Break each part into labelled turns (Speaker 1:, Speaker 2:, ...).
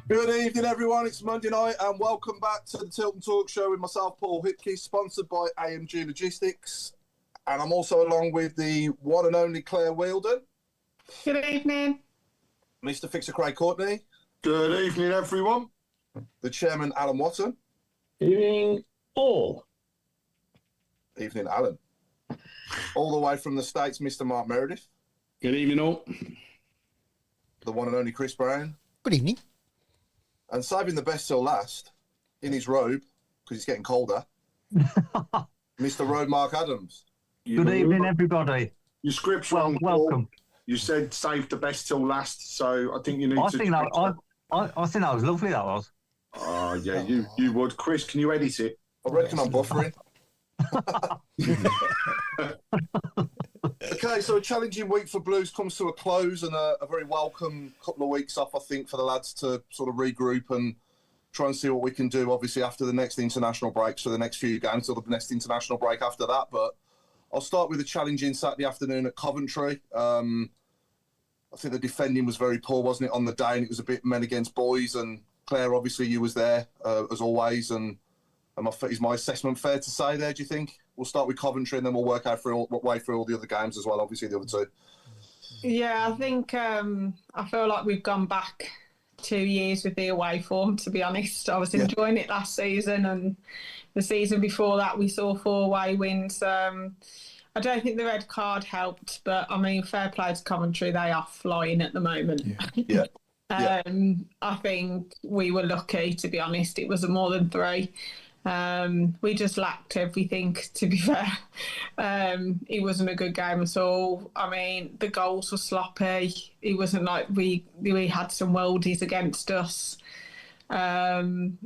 Speaker 1: Good evening, everyone. It's Monday night, and welcome back to the Tilton Talk Show with myself, Paul Hipke, sponsored by AMG Logistics. And I'm also along with the one and only Claire Wielden.
Speaker 2: Good evening.
Speaker 1: Mr. Fixer Craig Courtney.
Speaker 3: Good evening, everyone.
Speaker 1: The Chairman, Alan Watson.
Speaker 4: Evening, all.
Speaker 1: Evening, Alan. All the way from the States, Mr. Mark Meredith.
Speaker 5: Good evening, all.
Speaker 1: The one and only Chris Brown.
Speaker 6: Good evening.
Speaker 1: And saving the best till last, in his robe, because it's getting colder, Mr. Road Mark Adams.
Speaker 4: Good evening, everybody.
Speaker 3: Your script's wrong.
Speaker 4: Welcome.
Speaker 3: You said save the best till last, so I think you need
Speaker 4: I
Speaker 3: to...
Speaker 4: think that was lovely, that was.
Speaker 3: Oh, yeah, you would. Chris, can you edit it?
Speaker 1: I reckon I'm buffering. Okay, so a challenging week for Blues comes to a close, and a very welcome couple of weeks off, I think, for the lads to sort of regroup and try and see what we can do, obviously, after the next international break, so the next few games, or the next international break after that. But I'll start with a challenging Saturday afternoon at Coventry. I think the defending was very poor, wasn't it, on the day, and it was a bit men against boys. And Claire, obviously, you was there, as always, and is my assessment fair to say there, do you think? We'll start with Coventry and then we'll work out way through all the other games as well, obviously the other two.
Speaker 2: Yeah, I think I feel like we've gone back 2 years with the away form, to be honest. I was enjoying it last season, and the season before that we saw 4 away wins. I don't think the red card helped, but I mean, fair play to Coventry, they are flying at the moment.
Speaker 1: Yeah.
Speaker 2: I think we were lucky, to be honest. It was more than 3. We just lacked everything, to be fair. It wasn't a good game at all. I mean, the goals were sloppy. It wasn't like we had some worldies against us. And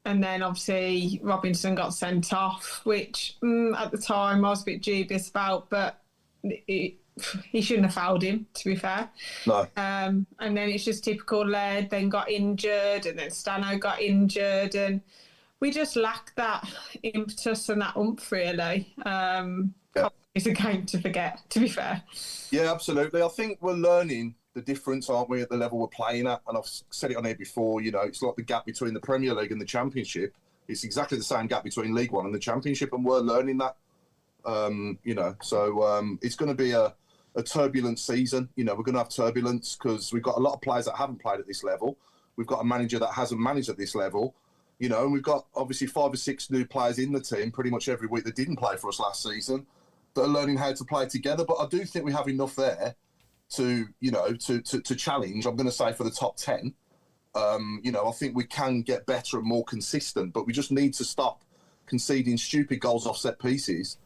Speaker 2: then obviously Robinson got sent off, which at the time I was a bit dubious about, but he shouldn't have fouled him, to be fair.
Speaker 1: No.
Speaker 2: And then it's just typical Laird then got injured, and then Stano got injured, and we just lack that impetus and that oomph, really. It's a game to forget, to be fair.
Speaker 1: Yeah, absolutely. I think we're learning the difference, aren't we, at the level we're playing at? And I've said it on here before, you know, it's like the gap between the Premier League and the Championship. It's exactly the same gap between League One and the Championship, and we're learning that, you know. So it's going to be a turbulent season. You know, we're going to have turbulence because we've got a lot of players that haven't played at this level. We've got a manager that hasn't managed at this level. You know, and we've got obviously 5 or 6 new players in the team pretty much every week that didn't play for us last season that are learning how to play together. But I do think we have enough there to, you know, to challenge. I'm going to say for the top 10. You know, I think we can get better and more consistent, but we just need to stop conceding stupid goals off set pieces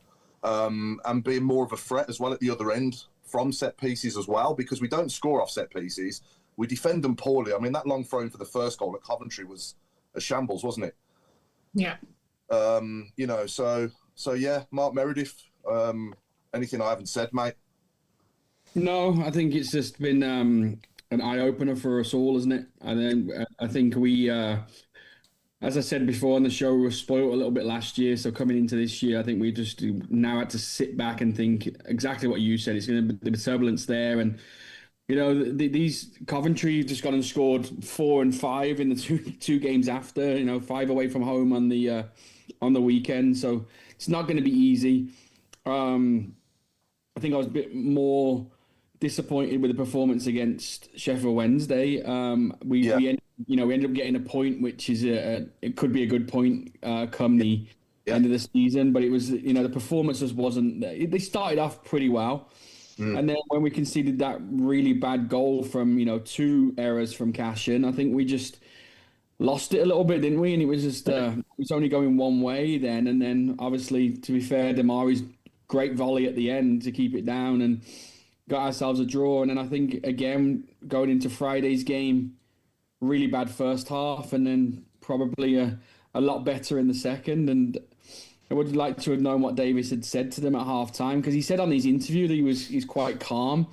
Speaker 1: and being more of a threat as well at the other end from set pieces as well, because we don't score off set pieces. We defend them poorly. I mean, that long throw in for the first goal at Coventry was a shambles, wasn't it?
Speaker 2: Yeah.
Speaker 1: You know, so yeah, Mark Meredith, anything I haven't said, mate?
Speaker 5: No, I think it's just been an eye-opener for us all, isn't it? And then I think we, as I said before on the show, we were spoiled a little bit last year. So coming into this year, I think we just now had to sit back and think exactly what you said. It's going to be the turbulence there. And, you know, these Coventry just gone and scored 4 and 5 in the two games after, you know, 5 away from home on the weekend. So it's not going to be easy. I think I was a bit more disappointed with the performance against Sheffield Wednesday. We ended up getting a point, which is it could be a good point come the end of the season. But it was, you know, the performance just wasn't. They started off pretty well. And then when we conceded that really bad goal from, you know, 2 errors from Cashin, I think we just lost it a little bit, didn't we? And it was just it was only going one way then. And then obviously, to be fair, Damari's great volley at the end to keep it down and got ourselves a draw. And then I think, again, going into Friday's game, really bad first half and then probably a lot better in the second. And I would like to have known what Davis had said to them at half-time, because he said on his interview that he's quite calm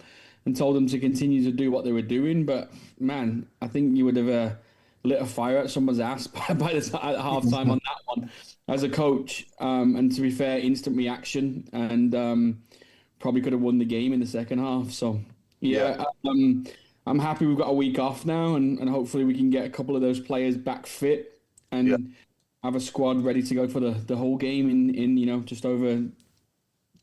Speaker 5: and told them to continue to do what they were doing. But, man, I think you would have lit a fire at someone's ass at half-time on that one as a coach. And to be fair, instant reaction and probably could have won the game in the second half. So, I'm happy we've got a week off now, and hopefully we can get a couple of those players back fit and have a squad ready to go for the whole game in just over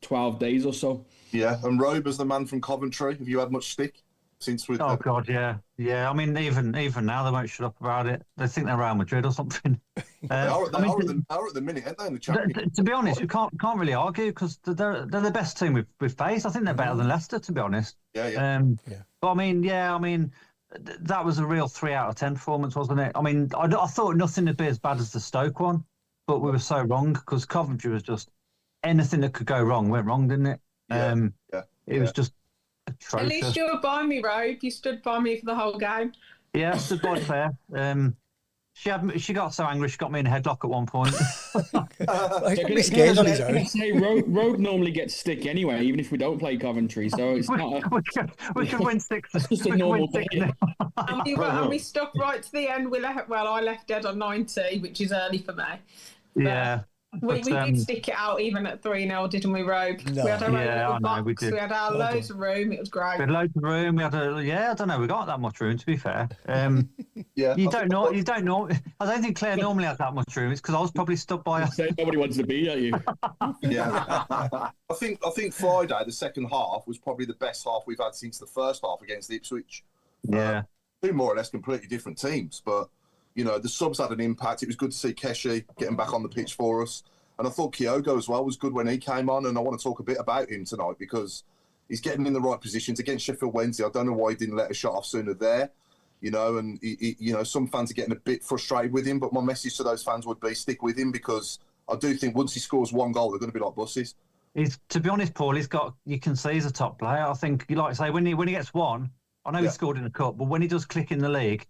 Speaker 5: 12 days or so.
Speaker 1: Yeah, and Robe as the man from Coventry, have you had much stick since we?
Speaker 4: Oh God, yeah. I mean, even now they won't shut up about it. They think they're Real Madrid or something.
Speaker 1: They are at the minute, aren't they? In the Champions.
Speaker 4: To be honest, you can't really argue because they're the best team we've faced. I think they're better than Leicester, to be honest.
Speaker 1: Yeah.
Speaker 4: But I mean, that was a real 3 out of 10 performance, wasn't it? I mean, I thought nothing would be as bad as the Stoke one, but we were so wrong because Coventry was just anything that could go wrong went wrong, didn't it? It was just atrocious.
Speaker 2: At least you were by me, Robe. You stood by me for the whole game.
Speaker 4: Yeah, stood by fair. She got so angry she got me in a headlock at one point.
Speaker 6: He's scared on his own.
Speaker 5: Road normally gets stick anyway, even if we don't play Coventry. So it's not.
Speaker 4: We could win 6.
Speaker 5: It's just a normal day.
Speaker 2: And we stuck right to the end. I left dead on 90, which is early for me.
Speaker 4: Yeah.
Speaker 2: We did stick it out even at 3-0, didn't we, Rogue?
Speaker 6: No.
Speaker 2: We had our own little box.
Speaker 4: We did.
Speaker 2: We had our loads of room. It was great.
Speaker 4: We had loads of room. I don't know. We got that much room, to be fair. You don't know. I don't think Claire normally has that much room. It's because I was probably stuck by her.
Speaker 5: Nobody wants to be at you.
Speaker 1: Yeah. I think Friday, the second half, was probably the best half we've had since the first half against Ipswich.
Speaker 4: Yeah.
Speaker 1: Two more or less completely different teams, but the subs had an impact. It was good to see Keshi getting back on the pitch for us. And I thought Kyogo as well was good when he came on. And I want to talk a bit about him tonight because he's getting in the right positions against Sheffield Wednesday. I don't know why he didn't let a shot off sooner there, and some fans are getting a bit frustrated with him. But my message to those fans would be stick with him because I do think once he scores one goal, they're going to be like buses.
Speaker 4: To be honest, Paul, you can see he's a top player. I think you like to say when he gets one, I know he scored in the cup, but when he does click in the league,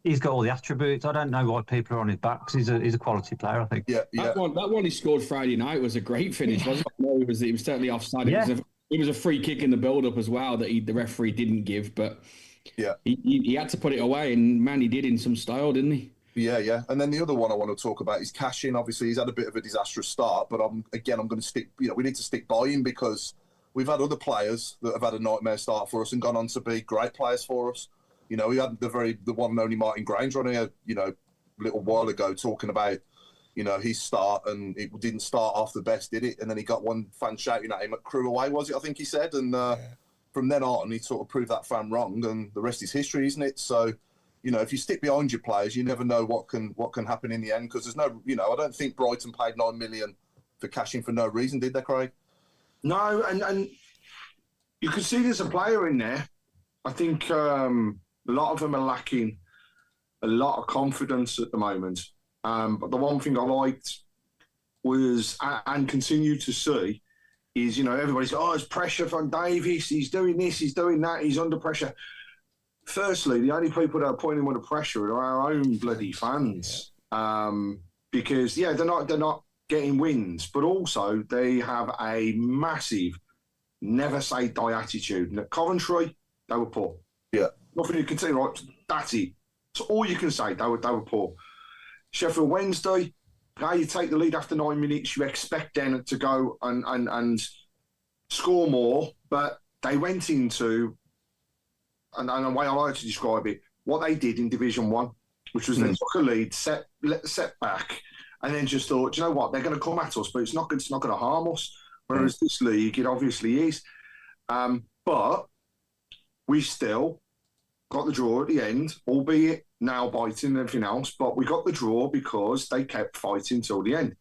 Speaker 4: he's got all the attributes. I don't know why people are on his back because he's a quality player, I think.
Speaker 5: That one he scored Friday night was a great finish, wasn't it? No, it was certainly offside.
Speaker 4: Yeah.
Speaker 5: It was a free kick in the build-up as well that the referee didn't give, but he had to put it away, and man, he did in some style, didn't he?
Speaker 1: Yeah. And then the other one I want to talk about is Cashin. Obviously, he's had a bit of a disastrous start, but I'm going to stick. We need to stick by him because we've had other players that have had a nightmare start for us and gone on to be great players for us. We had the one and only Martin Granger on here, a little while ago talking about, his start, and it didn't start off the best, did it? And then he got one fan shouting at him at Crew Away, was it? I think he said. And from then on, he sort of proved that fan wrong, and the rest is history, isn't it? So, if you stick behind your players, you never know what can happen in the end because there's no, I don't think Brighton paid $9 million for Cashin for no reason, did they, Craig?
Speaker 3: No, and you can see there's a player in there. I think a lot of them are lacking a lot of confidence at the moment. But the one thing I liked was, and continue to see, is, everybody's, there's pressure from Davies. He's doing this, he's doing that, he's under pressure. Firstly, the only people that are putting him under pressure are our own bloody fans. Because, they're not getting wins, but also they have a massive never say die attitude. And at Coventry, they were poor.
Speaker 1: Yeah.
Speaker 3: Nothing you can say, right? That's it. That's all you can say. They were poor. Sheffield Wednesday, you take the lead after 9 minutes, you expect them to go and score more, but they went into, and the way I like to describe it, what they did in Division 1, which was they took a lead, set back, and then just thought, you know what, they're going to come at us, but it's not going to harm us. Whereas this league, it obviously is. But we still got the draw at the end, albeit now biting and everything else. But we got the draw because they kept fighting till the end.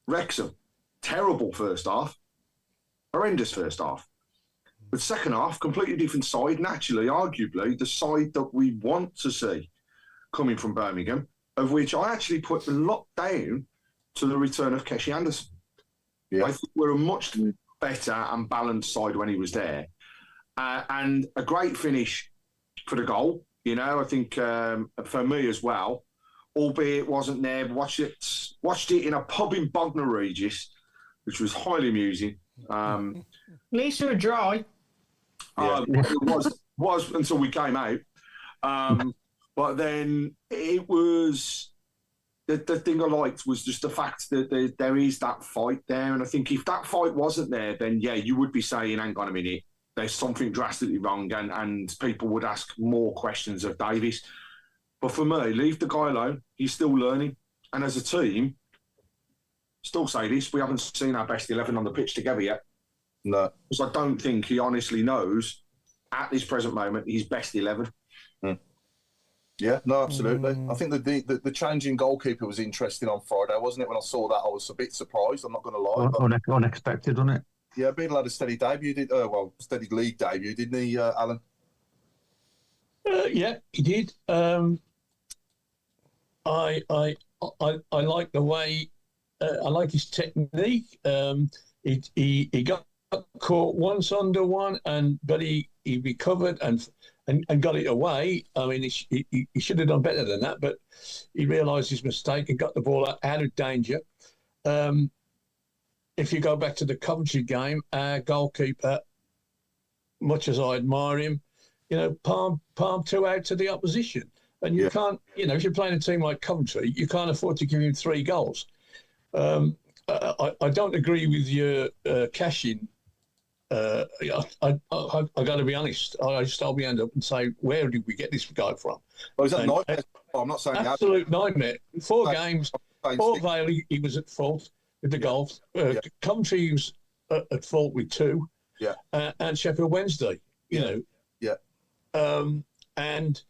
Speaker 3: Wrexham, terrible first half, horrendous first half. But second half, completely different side. Naturally, arguably, the side that we want to see coming from Birmingham, of which I actually put a lot down to the return of Keshi Anderson. Yeah. I think we're a much better and balanced side when he was there. And a great finish for the goal. I think for me as well, albeit wasn't there, watched it in a pub in Bognor Regis, which was highly amusing.
Speaker 2: At least you were dry.
Speaker 3: It was until we came out. But then it was... The thing I liked was just the fact that there is that fight there. And I think if that fight wasn't there, then, you would be saying, hang on a minute, there's something drastically wrong, and people would ask more questions of Davies. But for me, leave the guy alone. He's still learning. And as a team, still say this, we haven't seen our best 11 on the pitch together yet.
Speaker 1: No.
Speaker 3: Because I don't think he honestly knows, at this present moment, his best 11.
Speaker 1: Yeah, no, absolutely. I think the change in goalkeeper was interesting on Friday, wasn't it? When I saw that, I was a bit surprised, I'm not going to lie.
Speaker 4: Unexpected, wasn't it?
Speaker 1: Yeah, Beadle had a steady debut, steady league debut, didn't he, Alan?
Speaker 7: Yeah, he did. I like the way, I like his technique. He got caught once under one, but he recovered and got it away. I mean, he should have done better than that, but he realised his mistake and got the ball out of danger. If you go back to the Coventry game, our goalkeeper, much as I admire him, palm two out to the opposition. And you can't, if you're playing a team like Coventry, you can't afford to give him 3 goals. I don't agree with your cash-in. I got to be honest. I just hold my hand up and say, where did we get this guy from?
Speaker 1: Oh, is that nightmare? I'm not saying
Speaker 7: absolute nightmare. 4 games, Port Vale, he was at fault with the goals. Coventry, he was at fault with 2.
Speaker 1: Yeah.
Speaker 7: And Sheffield Wednesday, you know.
Speaker 1: Yeah.
Speaker 7: And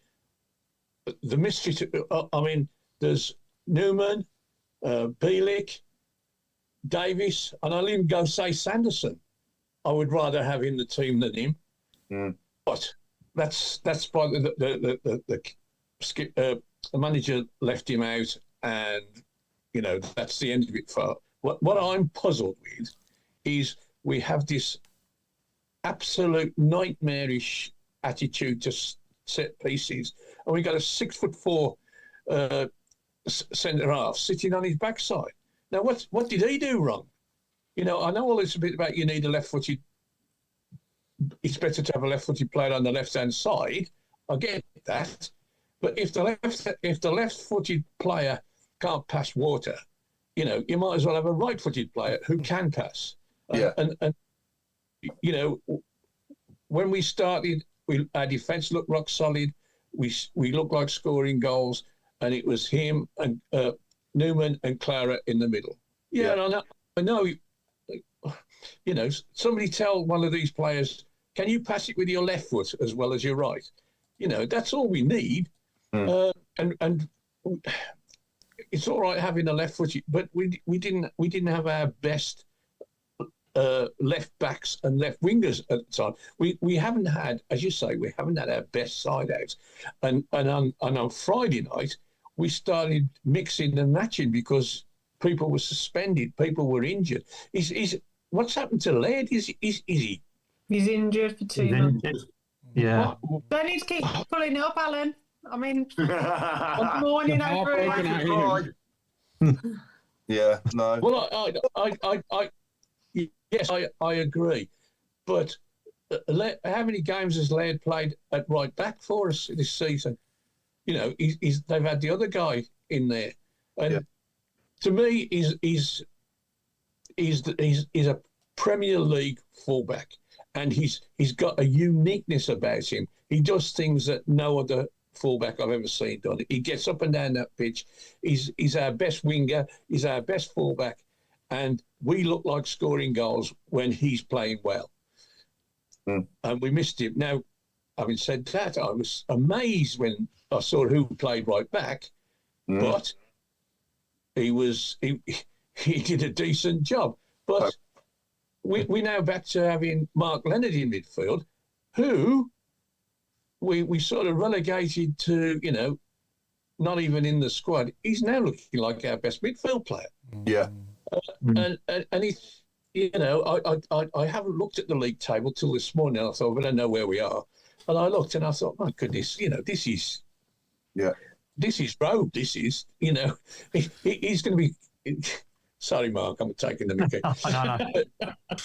Speaker 7: the mystery, there's Newman, Bielik, Davis, and I'll even go say Sanderson. I would rather have in the team than him. But that's why the manager left him out, and that's the end of it. For what I'm puzzled with is we have this absolute nightmarish attitude to set pieces, and we got a 6'4" centre half sitting on his backside. Now, what did he do wrong? I know all this a bit about you need a left-footed. It's better to have a left-footed player on the left-hand side. I get that, but if the left-footed player can't pass water, you might as well have a right-footed player who can pass. And when we started, our defence looked rock solid. We looked like scoring goals, and it was him and Newman and Clara in the middle. And I know. Somebody tell one of these players, can you pass it with your left foot as well as your right? That's all we need. And it's all right having a left foot, but we didn't have our best left backs and left wingers at the time. We haven't had, as you say, we haven't had our best side out. And on Friday night, we started mixing and matching because people were suspended, people were injured. What's happened to Laird? Is he?
Speaker 2: He's injured for 2 months.
Speaker 4: Yeah.
Speaker 2: Don't need to keep pulling it up, Alan. I mean, I'm mourning over it.
Speaker 1: Yeah, no.
Speaker 7: Well, yes, I agree. But how many games has Laird played at right back for us this season? They've had the other guy in there, and to me, he's a Premier League fullback, and he's got a uniqueness about him. He does things that no other fullback I've ever seen done. He gets up and down that pitch. He's our best winger. He's our best fullback, and we look like scoring goals when he's playing well. And we missed him. Now, having said that, I was amazed when I saw who played right back, but he did a decent job. But we're now back to having Mark Leonard in midfield, who we sort of relegated to, not even in the squad. He's now looking like our best midfield player.
Speaker 1: Yeah.
Speaker 7: And he's, I haven't looked at the league table till this morning. I thought, I don't know where we are. And I looked and I thought, my goodness, this is...
Speaker 1: Yeah.
Speaker 7: This is road. This is, he's going to be... Sorry, Mark, I'm taking the mickey.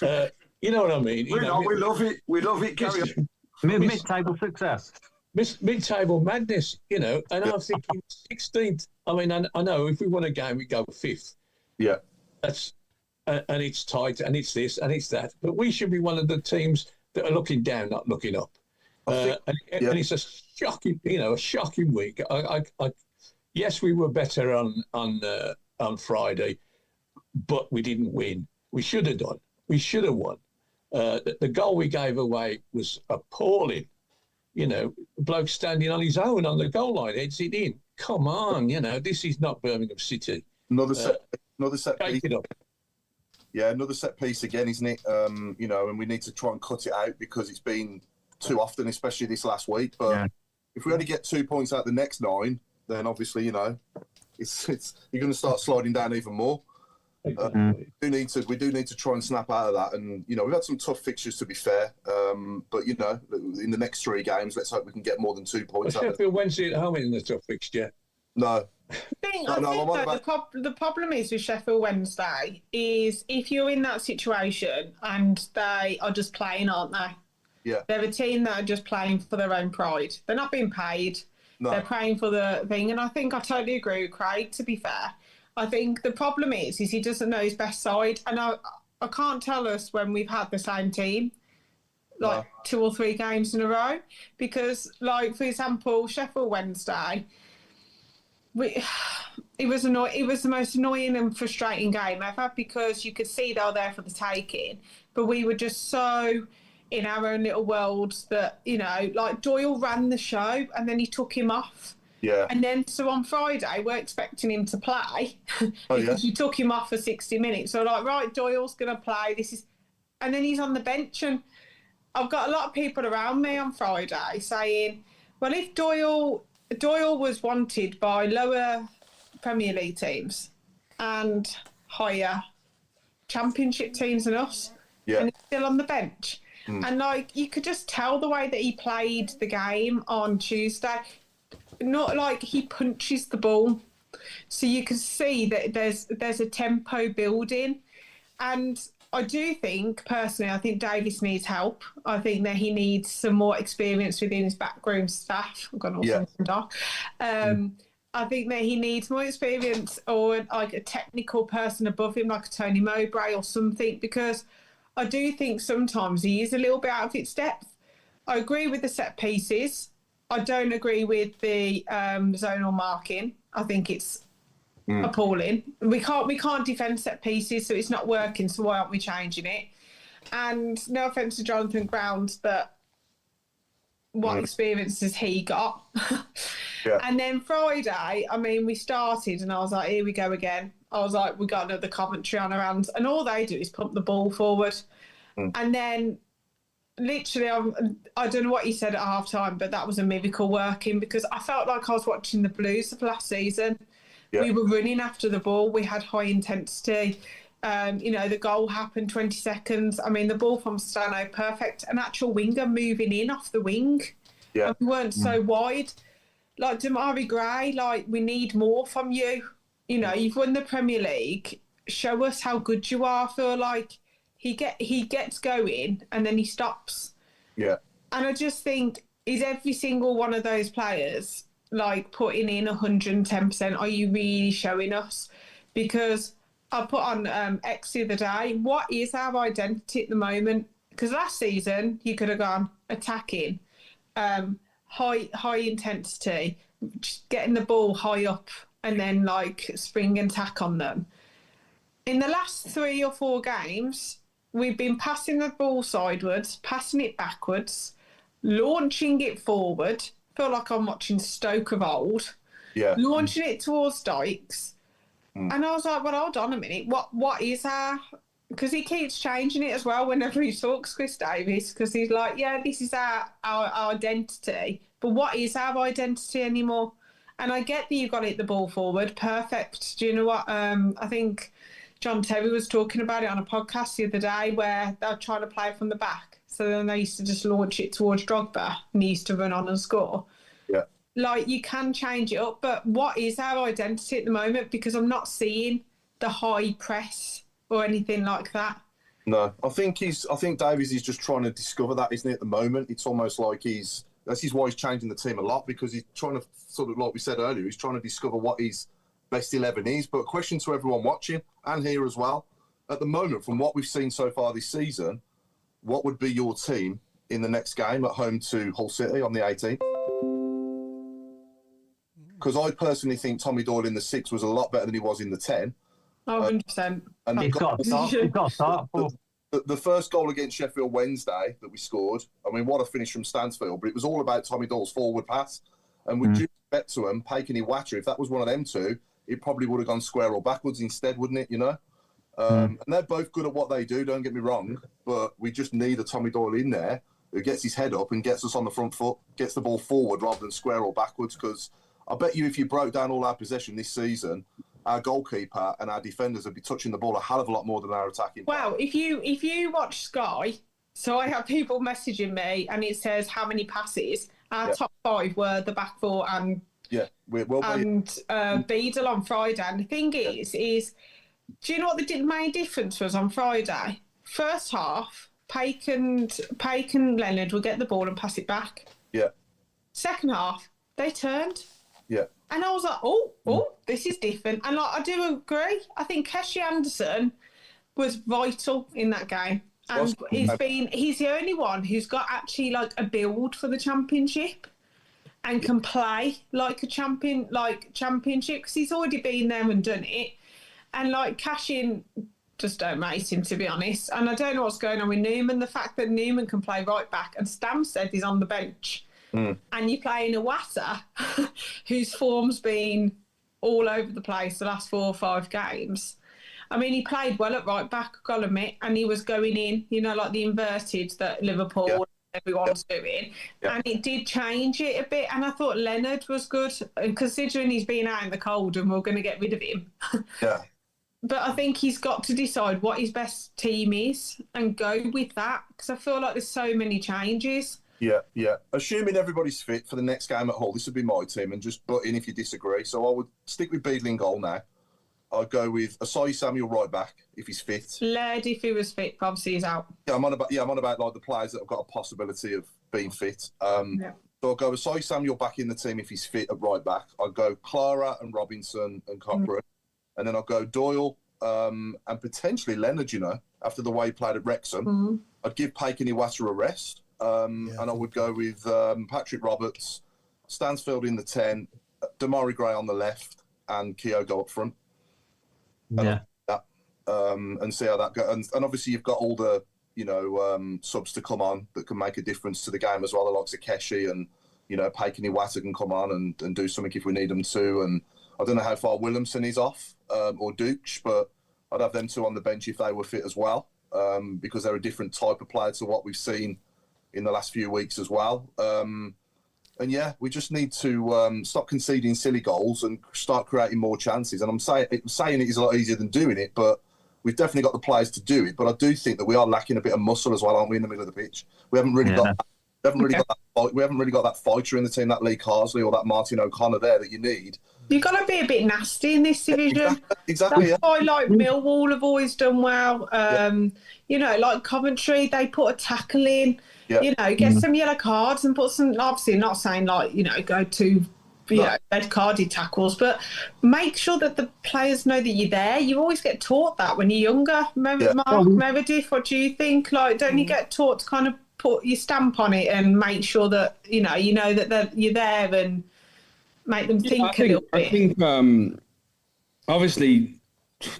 Speaker 4: No.
Speaker 7: You know what I mean?
Speaker 3: We love it. We love it. Carry on.
Speaker 4: Mid-table success.
Speaker 7: Mid-table madness, and I'm thinking 16th. I mean, I know if we won a game, we go 5th.
Speaker 1: Yeah.
Speaker 7: And it's tight, and it's this, and it's that. But we should be one of the teams that are looking down, not looking up. And it's a shocking, a shocking week. Yes, we were better on Friday, but we didn't win. We should have done. We should have won. The goal we gave away was appalling. Bloke standing on his own on the goal line, heads it in. Come on, this is not Birmingham City.
Speaker 1: Another set piece.
Speaker 7: It up.
Speaker 1: Yeah, another set piece again, isn't it? And we need to try and cut it out because it's been too often, especially this last week. But if we only get 2 points out the next 9, then obviously, it's you're going to start sliding down even more. We do need to try and snap out of that. And we've had some tough fixtures, to be fair. But in the next 3 games, let's hope we can get more than 2 points.
Speaker 7: Sheffield Wednesday at home in the tough fixture.
Speaker 1: No.
Speaker 2: The problem is with Sheffield Wednesday is if you're in that situation and they are just playing, aren't they?
Speaker 1: Yeah.
Speaker 2: They're a team that are just playing for their own pride. They're not being paid. No. They're playing for the thing. And I totally agree with Craig, to be fair. I think the problem is he doesn't know his best side. And I can't tell us when we've had the same team, 2 or 3 games in a row. Because, for example, Sheffield Wednesday, it was the most annoying and frustrating game ever because you could see they were there for the taking. But we were just so in our own little worlds that, Doyle ran the show and then he took him off.
Speaker 1: Yeah.
Speaker 2: And then, so on Friday, we're expecting him to play because you took him off for 60 minutes. So, right, Doyle's going to play. And then he's on the bench. And I've got a lot of people around me on Friday saying, well, if Doyle was wanted by lower Premier League teams and higher Championship teams than us, and he's still on the bench. And, you could just tell the way that he played the game on Tuesday. Not like he punches the ball. So you can see that there's a tempo building. And I do think, personally, I think Davis needs help. I think that he needs some more experience within his backroom staff. I've gone all something dark. I think that he needs more experience or a technical person above him, like a Tony Mowbray or something, because I do think sometimes he is a little bit out of its depth. I agree with the set pieces. I don't agree with the zonal marking. I think it's appalling. We can't defend set pieces, so it's not working. So why aren't we changing it? And no offence to Jonathan Ground, but what experience has he got? And then Friday, we started, and I was like, here we go again. I was like, we got another Coventry on our hands, and all they do is pump the ball forward, and then. Literally, I don't know what you said at half time, but that was a miracle working because I felt like I was watching the Blues of last season. Yeah. We were running after the ball. We had high intensity. The goal happened 20 seconds. The ball from Stano, perfect. An actual winger moving in off the wing. Yeah. And we weren't so wide. Damari Gray, we need more from you. You've won the Premier League. Show us how good you are. I feel like he gets going and then he stops. Yeah. And I just think, is every single one of those players putting in 110%? Are you really showing us? Because I put on X the other day, what is our identity at the moment? Because last season you could have gone attacking, high intensity, just getting the ball high up and then spring and tack on them. In the last 3 or 4 games, we've been passing the ball sideways, passing it backwards, launching it forward. I feel like I'm watching Stoke of old. Yeah. Launching it towards Dykes. And I was like, well, hold on a minute. What is our... Because he keeps changing it as well whenever he talks, Chris Davis, because he's like, yeah, this is our identity. But what is our identity anymore? And I get that you got to hit the ball forward. Perfect. Do you know what? I think... John Terry was talking about it on a podcast the other day where they're trying to play from the back. So then they used to just launch it towards Drogba and he used to run on and score. Yeah. You can change it up, but what is our identity at the moment? Because I'm not seeing the high press or anything like that.
Speaker 1: No, I think Davies is just trying to discover that, isn't he, at the moment? It's almost like this is why he's changing the team a lot, because he's trying to sort of, like we said earlier, he's trying to discover what his best 11 is. But a question to everyone watching and here as well, at the moment, from what we've seen so far this season, what would be your team in the next game at home to Hull City on the 18th. Because I personally think Tommy Doyle in the 6 was a lot better than he was in the 10.
Speaker 2: Oh, 100%.
Speaker 1: And
Speaker 4: He's got to start. He's got to start.
Speaker 1: The first goal against Sheffield Wednesday that we scored, I mean, what a finish from Stansfield, but it was all about Tommy Doyle's forward pass. And with due respect to him, Pakeney Watcher, if that was one of them two, it probably would have gone square or backwards instead, wouldn't it, you know? And they're both good at what they do, don't get me wrong, but we just need a Tommy Doyle in there who gets his head up and gets us on the front foot, gets the ball forward rather than square or backwards, because I bet you if you broke down all our possession this season, our goalkeeper and our defenders would be touching the ball a hell of a lot more than our attacking.
Speaker 2: Well, if you watch Sky, so I have people messaging me and it says how many passes. Our top 5 were the back 4 and Beadle on Friday. And the thing is, do you know what the main difference was on Friday? First half, Pake and Leonard would get the ball and pass it back.
Speaker 1: Yeah.
Speaker 2: Second half, they turned.
Speaker 1: Yeah.
Speaker 2: And I was like, oh, this is different. And like, I do agree. I think Keshi Anderson was vital in that game. And he's the only one who's got actually like a build for the championship and can play like a championship, because he's already been there and done it. And like Cashin just don't mate him, to be honest. And I don't know what's going on with Newman. The fact that Newman can play right back and Stamsted is on the bench. And you're playing a Watter whose form's been all over the place the last 4 or 5 games. I mean, he played well at right back, I've got to admit, and he was going in, you know, like the inverted that Liverpool everyone's doing. And it did change it a bit. And I thought Leonard was good, and considering he's been out in the cold and we're going to get rid of him. But I think he's got to decide what his best team is and go with that, because I feel like there's so many changes.
Speaker 1: Yeah. Assuming everybody's fit for the next game at Hull, this would be my team, and just butt in if you disagree. So I would stick with Beadle in goal now. I'd go with Asai Samuel right back if he's fit.
Speaker 2: Laird, if he was fit, obviously he's out.
Speaker 1: I'm on about like the players that have got a possibility of being fit. So I'll go Asai Samuel back in the team if he's fit at right back. I'd go Clara and Robinson and Cochran. And then I'll go Doyle and potentially Leonard, you know, after the way he played at Wrexham. I'd give Pakeney Watcher a rest. And I would go with Patrick Roberts, Stansfield in the 10, Damari Gray on the left, and Kyogo up front. And see how that goes. And obviously you've got all the, you know, subs to come on that can make a difference to the game as well. The likes of Keshi and, you know, Pakeney Watter can come on and do something if we need them to. And I don't know how far Williamson is off or Dukes, but I'd have them two on the bench if they were fit as well, because they're a different type of player to what we've seen in the last few weeks as well. And yeah, we just need to stop conceding silly goals and start creating more chances. And I'm saying it is a lot easier than doing it, but we've definitely got the players to do it. But I do think that we are lacking a bit of muscle as well, aren't we, in the middle of the pitch? We haven't really got that fighter in the team, that Lee Carsley or that Martin O'Connor there that you need.
Speaker 2: You've got to be a bit nasty in this division.
Speaker 1: Exactly.
Speaker 2: That's why, like, Millwall have always done well. You know, like Coventry, they put a tackle in. You know, get some yellow cards and put some, obviously not saying like, you know, go to, you know, red carded tackles, but make sure that the players know that you're there. You always get taught that when you're younger. Mark Meredith, what do you think? Like, don't you get taught to kind of put your stamp on it and make sure that, you know that you're there and make them think a little bit?
Speaker 5: I think, obviously,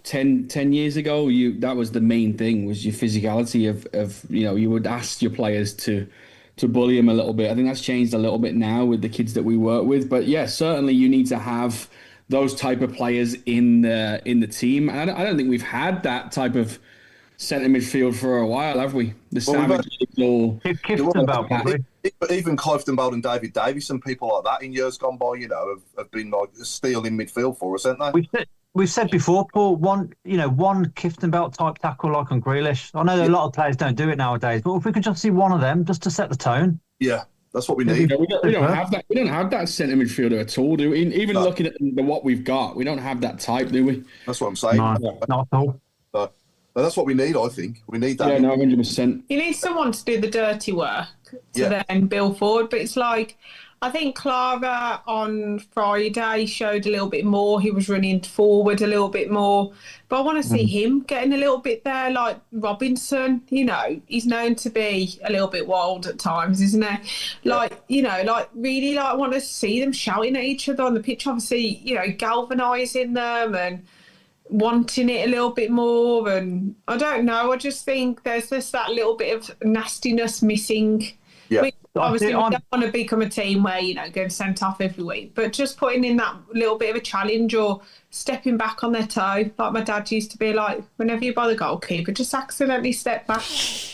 Speaker 5: 10 years ago, that was the main thing, was your physicality of you know, you would ask your players to bully them a little bit. I think that's changed a little bit now with the kids that we work with. But yeah, certainly you need to have those type of players in the team. And I don't think we've had that type of centre midfield for a while, have we? The Savage or
Speaker 1: even Cliftonbald and David Davies and people like that in years gone by, you know, have been like a steal in midfield for us, haven't they?
Speaker 4: We've said before, Paul, one Kifton Belt type tackle like on Grealish. I know that a lot of players don't do it nowadays, but if we could just see one of them just to set the tone.
Speaker 1: Yeah, that's what we need.
Speaker 5: We don't have that. We don't have that centre midfielder at all, do we? Even looking at what we've got, we don't have that type, do we?
Speaker 1: That's what I'm saying.
Speaker 4: No, not at all.
Speaker 1: But that's what we need, I think. We need that.
Speaker 5: Yeah, no, 100%.
Speaker 2: You need someone to do the dirty work to then build forward. But it's like, I think Clara on Friday showed a little bit more. He was running forward a little bit more. But I want to see him getting a little bit there, like Robinson. You know, he's known to be a little bit wild at times, isn't he? Like, you know, like really like want to see them shouting at each other on the pitch, obviously, you know, galvanising them and wanting it a little bit more. And I don't know, I just think there's just that little bit of nastiness missing.
Speaker 1: Yeah.
Speaker 2: Obviously, we don't want to become a team where, you know, getting sent off every week, but just putting in that little bit of a challenge or stepping back on their toe. Like my dad used to be like, whenever you buy the goalkeeper, just accidentally step back.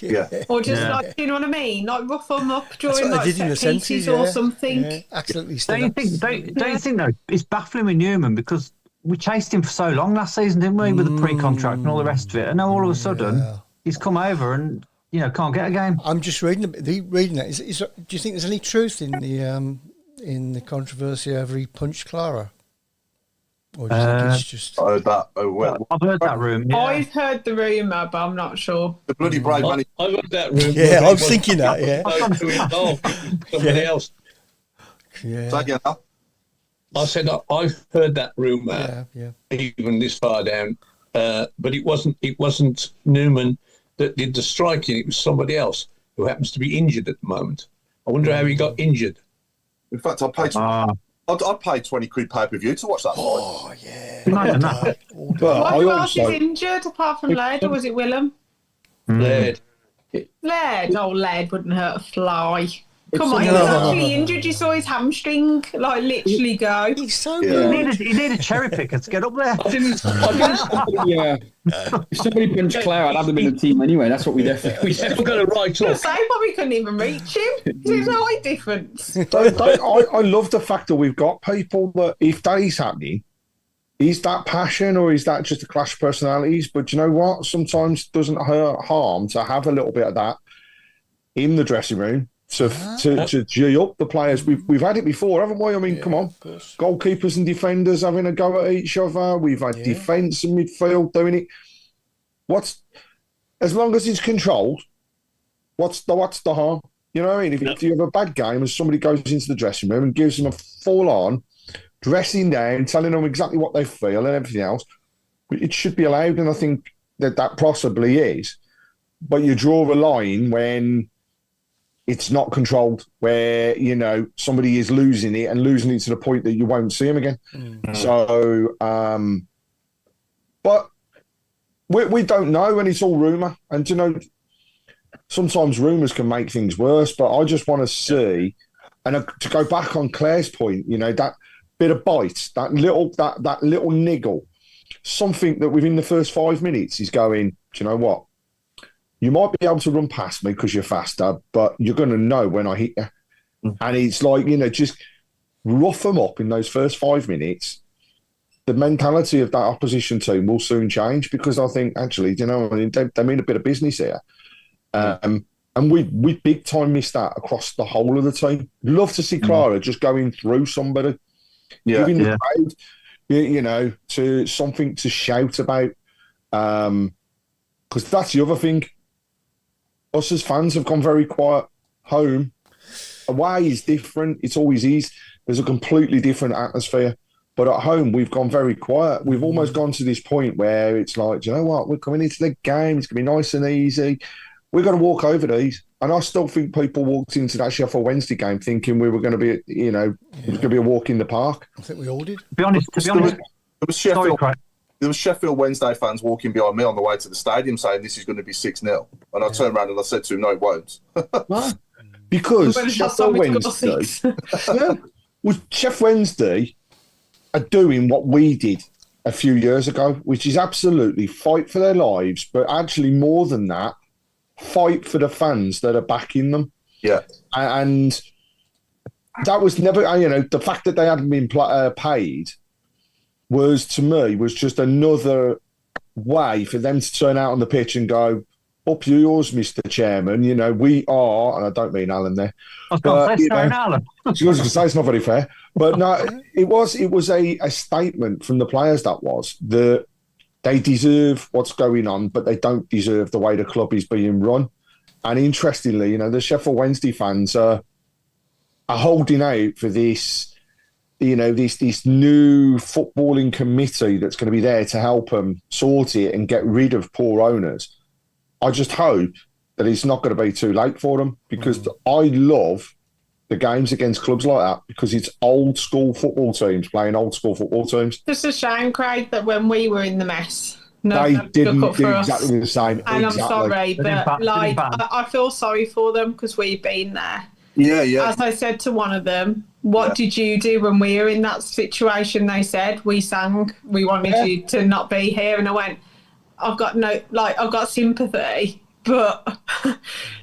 Speaker 1: Yeah.
Speaker 2: Or just like, you know what I mean? Like rough them up during like set pieces
Speaker 6: yeah.
Speaker 2: or something.
Speaker 6: Yeah. Accidentally
Speaker 4: Don't you think though, it's baffling with Newman because we chased him for so long last season, didn't we, with the pre-contract and all the rest of it? And now all of a sudden he's come over and, you know, can't get a game.
Speaker 6: I'm just reading that. Do you think there's any truth in the controversy over he punched Clara? Or do you think it's just...
Speaker 4: I've heard that rumour. Yeah.
Speaker 2: I've heard the rumour, but I'm not sure.
Speaker 1: The bloody brave man.
Speaker 7: I've heard that rumour.
Speaker 6: Yeah, I was thinking that, yeah.
Speaker 7: Somebody else.
Speaker 6: Yeah.
Speaker 7: I said I've heard that rumour, even this far down, but it wasn't Newman that did the striking. It was somebody else who happens to be injured at the moment. I wonder how he got injured.
Speaker 1: In fact, I'd pay 20 quid pay-per-view to watch that.
Speaker 6: Oh, yeah.
Speaker 2: Who else is injured apart from Laird, or was it Willem?
Speaker 7: Laird.
Speaker 2: Laird? Oh, Laird wouldn't hurt a fly. Come on, he was actually injured. You saw his hamstring, like, literally go.
Speaker 6: He's so
Speaker 4: good. You need a cherry picker to get up there.
Speaker 5: If somebody punched Claire, I'd have them in the team anyway. That's what we definitely
Speaker 7: We're going to write off.
Speaker 2: I probably couldn't even reach him. There's no height difference.
Speaker 3: I love the fact that we've got people that, if that is happening, is that passion or is that just a clash of personalities? But you know what? Sometimes it doesn't hurt harm to have a little bit of that in the dressing room. To G up the players. We've had it before, haven't we? I mean, come on. Goalkeepers and defenders having a go at each other. We've had defence and midfield doing it. As long as it's controlled, what's the harm? You know what I mean? If you have a bad game and somebody goes into the dressing room and gives them a full-on dressing down, telling them exactly what they feel and everything else, it should be allowed, and I think that possibly is. But you draw a line when it's not controlled, where, you know, somebody is losing it to the point that you won't see them again. So, but we don't know, and it's all rumour. And, you know, sometimes rumours can make things worse, but I just want to see, and to go back on Claire's point, you know, that bit of bite, that little niggle, something that within the first 5 minutes is going, do you know what? You might be able to run past me because you're faster, but you're going to know when I hit you. And it's like, you know, just rough them up in those first 5 minutes. The mentality of that opposition team will soon change, because I think, actually, you know, they mean a bit of business here. And we big time missed that across the whole of the team. Love to see Clara just going through somebody, giving the crowd, you know, to something to shout about. Because that's the other thing. Us as fans have gone very quiet. Home, away is different. It's always is. There's a completely different atmosphere. But at home, we've gone very quiet. We've almost gone to this point where it's like, do you know what? We're coming into the game. It's going to be nice and easy. We're going to walk over these. And I still think people walked into that Sheffield Wednesday game thinking we were going to be, you know, it was going to be a walk in the park.
Speaker 6: I think we all did.
Speaker 4: To be honest,
Speaker 1: There was Sheffield Wednesday fans walking behind me on the way to the stadium saying this is going to be 6-0. And I turned around and I said to him, no, it won't.
Speaker 3: Because Sheffield Wednesday, Sheffield Wednesday are doing what we did a few years ago, which is absolutely fight for their lives, but actually more than that, fight for the fans that are backing them.
Speaker 1: Yeah.
Speaker 3: And that was never, you know, the fact that they hadn't been paid was, to me, was just another way for them to turn out on the pitch and go, up yours, Mr. Chairman. You know, we are, and I don't mean Alan there.
Speaker 4: I was going to say Alan.
Speaker 3: I was going to say it's not very fair. But no, it was a statement from the players, that they deserve what's going on, but they don't deserve the way the club is being run. And interestingly, you know, the Sheffield Wednesday fans are are holding out for this, this new footballing committee that's going to be there to help them sort it and get rid of poor owners. I just hope that it's not going to be too late for them, because I love the games against clubs like that, because it's old school football teams playing old school football teams.
Speaker 2: Just a shame, Craig, that when we were in the mess,
Speaker 3: they didn't do exactly the same.
Speaker 2: And
Speaker 3: exactly.
Speaker 2: I'm sorry, but I feel sorry for them because we've been there.
Speaker 1: Yeah.
Speaker 2: As I said to one of them, what did you do when we were in that situation? They said, we sang, we wanted you to not be here. And I went, I've got sympathy, but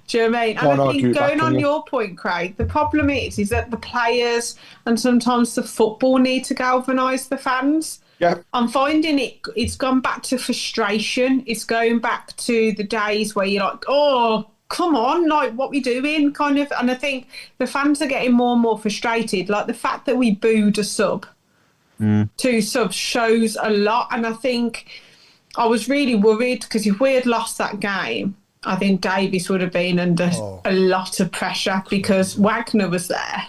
Speaker 2: do you know what I mean? And I think going on your point, Craig, the problem is that the players and sometimes the football need to galvanise the fans.
Speaker 3: Yeah.
Speaker 2: I'm finding it's gone back to frustration. It's going back to the days where you're like, oh, come on, like, what we doing, kind of. And I think the fans are getting more and more frustrated. Like, the fact that we booed a sub, 2 subs, shows a lot. And I think I was really worried, because if we had lost that game, I think Davies would have been under a lot of pressure, because Wagner was there.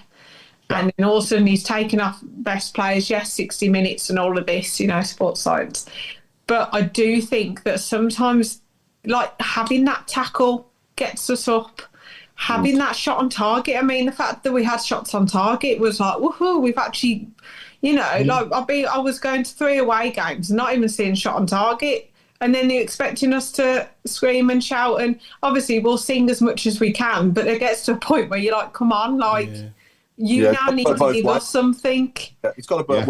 Speaker 2: And then all of a sudden he's taken off best players, 60 minutes and all of this, sports science. But I do think that sometimes, like, having that tackle gets us up, having that shot on target. I mean, the fact that we had shots on target was like, woohoo, we've actually, like, I was going to 3 away games, not even seeing shot on target. And then they're expecting us to scream and shout. And obviously we'll sing as much as we can, but it gets to a point where you're like, come on, like... Yeah. You now need to give us something.
Speaker 1: Yeah, it's got to be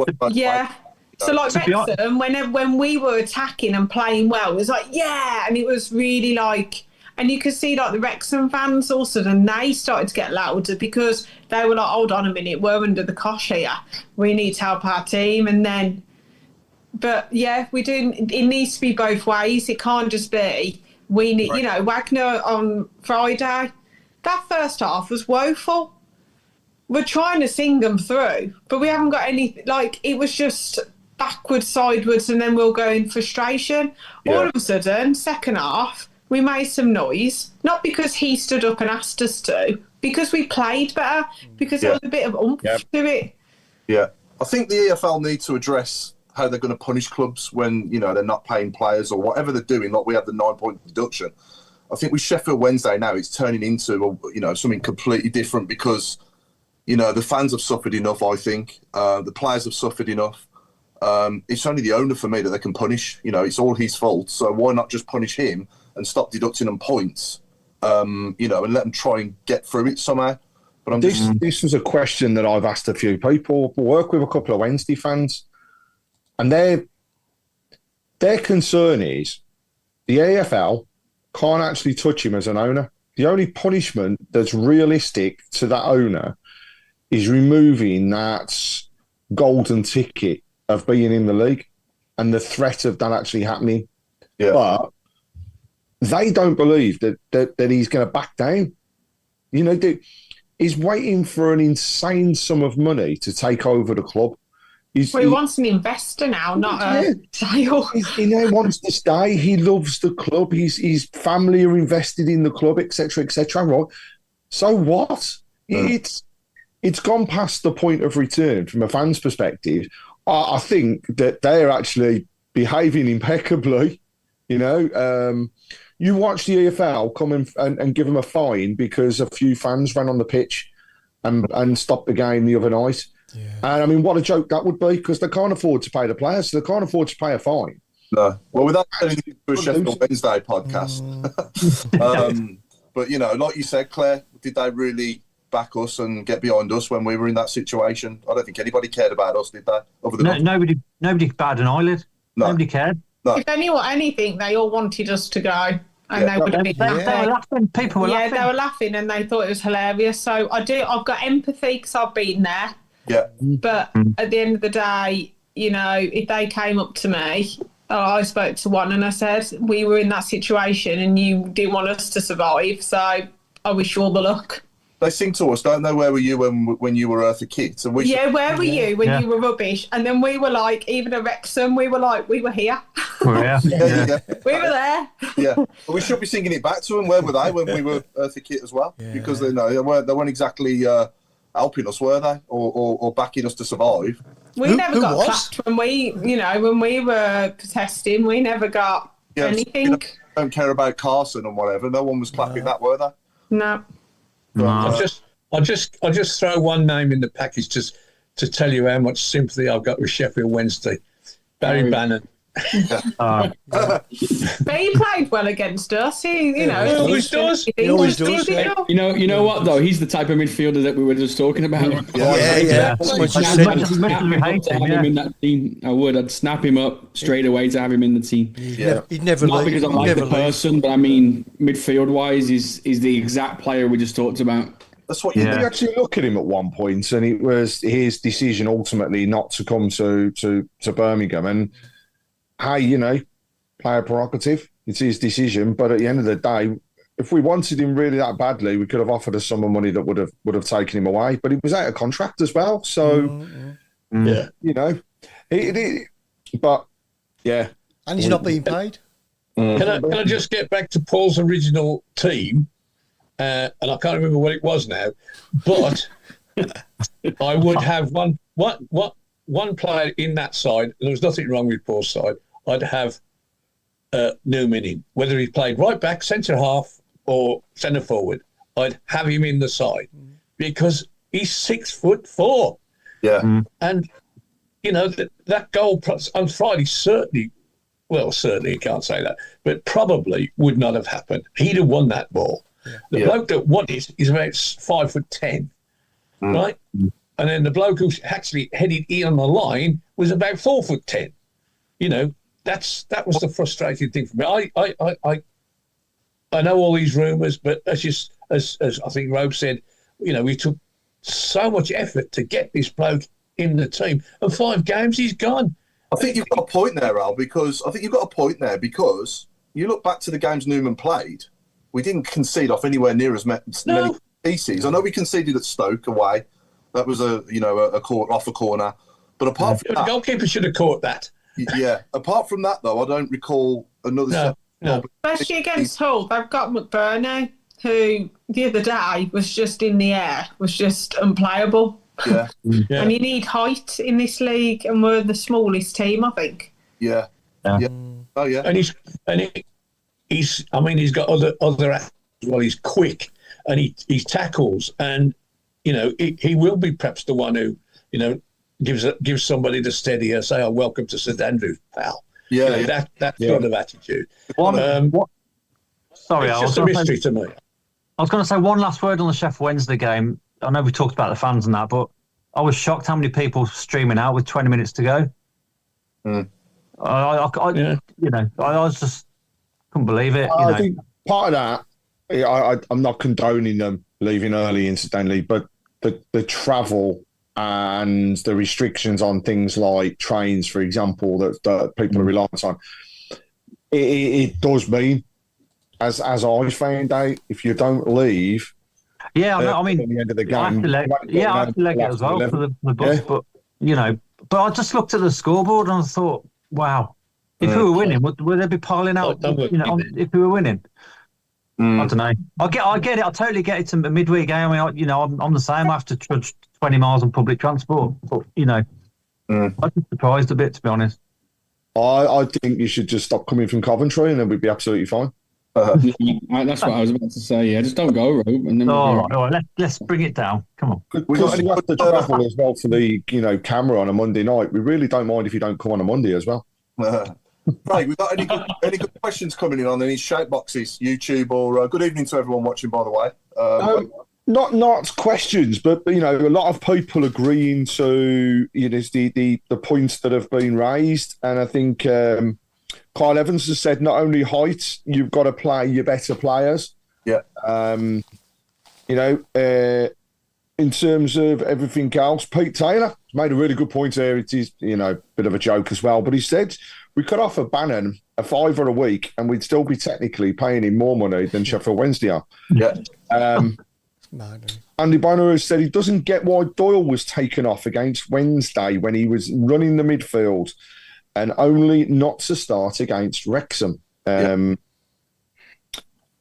Speaker 2: So, like, Wrexham, when we were attacking and playing well, it was like, and it was really like, and you could see, like, the Wrexham fans all of a sudden, they started to get louder, because they were like, hold on a minute, we're under the cosh here. We need to help our team. And then, but we do, it needs to be both ways. It can't just be, we need, Wagner on Friday, that first half was woeful. We're trying to sing them through, but we haven't got any, like, it was just backwards, sideways, and then we'll go in frustration. All of a sudden, second half, we made some noise, not because he stood up and asked us to, because we played better, because there was a bit of oomph to it.
Speaker 1: Yeah. I think the EFL need to address how they're going to punish clubs when, they're not paying players or whatever they're doing. Like, we had the 9-point deduction. I think with Sheffield Wednesday now, it's turning into, something completely different, because... the fans have suffered enough, I think. The players have suffered enough. It's only the owner, for me, that they can punish. It's all his fault. So why not just punish him and stop deducting them points, and let them try and get through it somehow? But
Speaker 3: This was a question that I've asked a few people. I work with a couple of Wednesday fans, and their concern is the AFL can't actually touch him as an owner. The only punishment that's realistic to that owner is removing that golden ticket of being in the league and the threat of that actually happening.
Speaker 1: Yeah.
Speaker 3: But they don't believe that he's going to back down. He's waiting for an insane sum of money to take over the club.
Speaker 2: He wants an investor now, not a sale.
Speaker 3: He now wants to stay. He loves the club. His family are invested in the club, etc., right? So what? It's gone past the point of return from a fan's perspective. I think that they're actually behaving impeccably. You watch the EFL come and give them a fine because a few fans ran on the pitch and stopped the game the other night. Yeah. And I mean, what a joke that would be, because they can't afford to pay the players, so they can't afford to pay a fine.
Speaker 1: No. Well, without getting into a Sheffield Wednesday podcast. But, like you said, Claire, did they really back us and get behind us when we were in that situation? I don't think anybody cared about us, did they?
Speaker 4: Nobody batted an eyelid. No. Nobody cared.
Speaker 1: No.
Speaker 2: If anything, they all wanted us to go. And they would have been
Speaker 4: laughing. They were laughing. People were laughing.
Speaker 2: Yeah, they were laughing, and they thought it was hilarious. So I've got empathy because I've been there.
Speaker 1: Yeah.
Speaker 2: But at the end of the day, if they came up to me, I spoke to one and I said, we were in that situation and you didn't want us to survive, so I wish you all the luck.
Speaker 1: They sing to us, don't they? Where were you when you were Eartha Kitt? And
Speaker 2: where were you when you were rubbish? And then we were like, even at Wrexham, we were like, we were here.
Speaker 3: Yeah.
Speaker 2: We were there.
Speaker 1: Yeah. Well, we should be singing it back to them. Where were they when we were Eartha Kitt as well? Yeah. Because they weren't exactly helping us, were they, or backing us to survive?
Speaker 2: We never got clapped when we were protesting. We never got anything.
Speaker 1: Don't care about Carson and whatever. No one was clapping that, were they?
Speaker 2: No.
Speaker 7: I'll just throw one name in the package just to tell you how much sympathy I've got with Sheffield Wednesday. Barry Bannon.
Speaker 2: But he played well against us. He
Speaker 7: always does.
Speaker 6: He always does.
Speaker 5: You know what though? He's the type of midfielder that we were just talking about.
Speaker 6: Yeah.
Speaker 5: Him in that team, I would. I'd snap him up straight away to have him in the team.
Speaker 6: He'd never
Speaker 5: Not
Speaker 6: leave.
Speaker 5: because I like the person, but I mean, midfield wise, is the exact player we just talked about.
Speaker 1: That's what
Speaker 8: you actually look at him at one point, and it was his decision ultimately not to come to Birmingham. And hey, player prerogative. It's his decision. But at the end of the day, if we wanted him really that badly, we could have offered a sum of money that would have taken him away. But he was out of contract as well. So, but yeah.
Speaker 6: And he's not being paid.
Speaker 7: Can I just get back to Paul's original team? And I can't remember what it was now, but I would have one player in that side. There was nothing wrong with Paul's side. I'd have Newman in, whether he played right back, centre half, or centre forward. I'd have him in the side because he's 6'4".
Speaker 1: Yeah,
Speaker 7: and that goal on Friday certainly you can't say that, but probably would not have happened. He'd have won that ball. The bloke that won it is about 5'10", right? And then the bloke who actually headed in on the line was about 4'10". That was the frustrating thing for me. I know all these rumours, but as I think Robe said, we took so much effort to get this bloke in the team, and 5 games he's gone.
Speaker 1: I think you've got a point there, Al, because you look back to the games Newman played. We didn't concede off anywhere near as many pieces. I know we conceded at Stoke away. That was a off a corner. But apart from that,
Speaker 7: the goalkeeper should have caught that.
Speaker 1: Yeah. Apart from that, though, I don't recall another.
Speaker 7: No.
Speaker 2: Especially against Hull, they've got McBurney, who the other day was just in the air, was just unplayable.
Speaker 1: Yeah.
Speaker 2: And you need height in this league, and we're the smallest team, I think.
Speaker 1: Yeah. Oh yeah.
Speaker 7: And he's got other as well. He's quick and he tackles, and he will be perhaps the one who gives somebody the steadier, say, "Oh, welcome to St Andrews, pal." That sort of attitude.
Speaker 4: Sorry,
Speaker 7: it's just a mystery to me.
Speaker 4: I was going to say one last word on the Sheffield Wednesday game. I know we talked about the fans and that, but I was shocked how many people streaming out with 20 minutes to go. I was just couldn't believe it.
Speaker 8: I think part of that, I'm not condoning them leaving early, incidentally, but the travel and the restrictions on things like trains, for example, that people are reliant on, it does mean, as I found out, if you don't leave,
Speaker 4: at the
Speaker 8: end of the game,
Speaker 4: I have to leg it as well for the bus, but but I just looked at the scoreboard and I thought, wow, if we were winning, would they be piling out? If we were winning, I don't know. I get it. I totally get it. It's a midweek game. I'm the same. I have to trudge 20 miles on public transport, but I'm just surprised a bit, to be honest.
Speaker 8: I think you should just stop coming from Coventry, and then we'd be absolutely fine.
Speaker 5: That's what I was about to say. Yeah, just don't go, Rope. And then
Speaker 4: all right. Let's bring it down. Come on.
Speaker 8: Because we have to travel as well for the camera on a Monday night. We really don't mind if you don't come on a Monday as well.
Speaker 1: Right, we've got any good questions coming in on any shout boxes, YouTube, or good evening to everyone watching, by the way.
Speaker 8: Not questions, but a lot of people agreeing to the points that have been raised, and I think Kyle Evans has said not only height, you've got to play your better players.
Speaker 1: Yeah.
Speaker 8: In terms of everything else, Pete Taylor made a really good point there. It is, a bit of a joke as well, but he said we could offer Bannon a £5 a week and we'd still be technically paying him more money than Sheffield Wednesday are.
Speaker 1: Yeah.
Speaker 8: Andy Bonner has said he doesn't get why Doyle was taken off against Wednesday when he was running the midfield and only not to start against Wrexham. And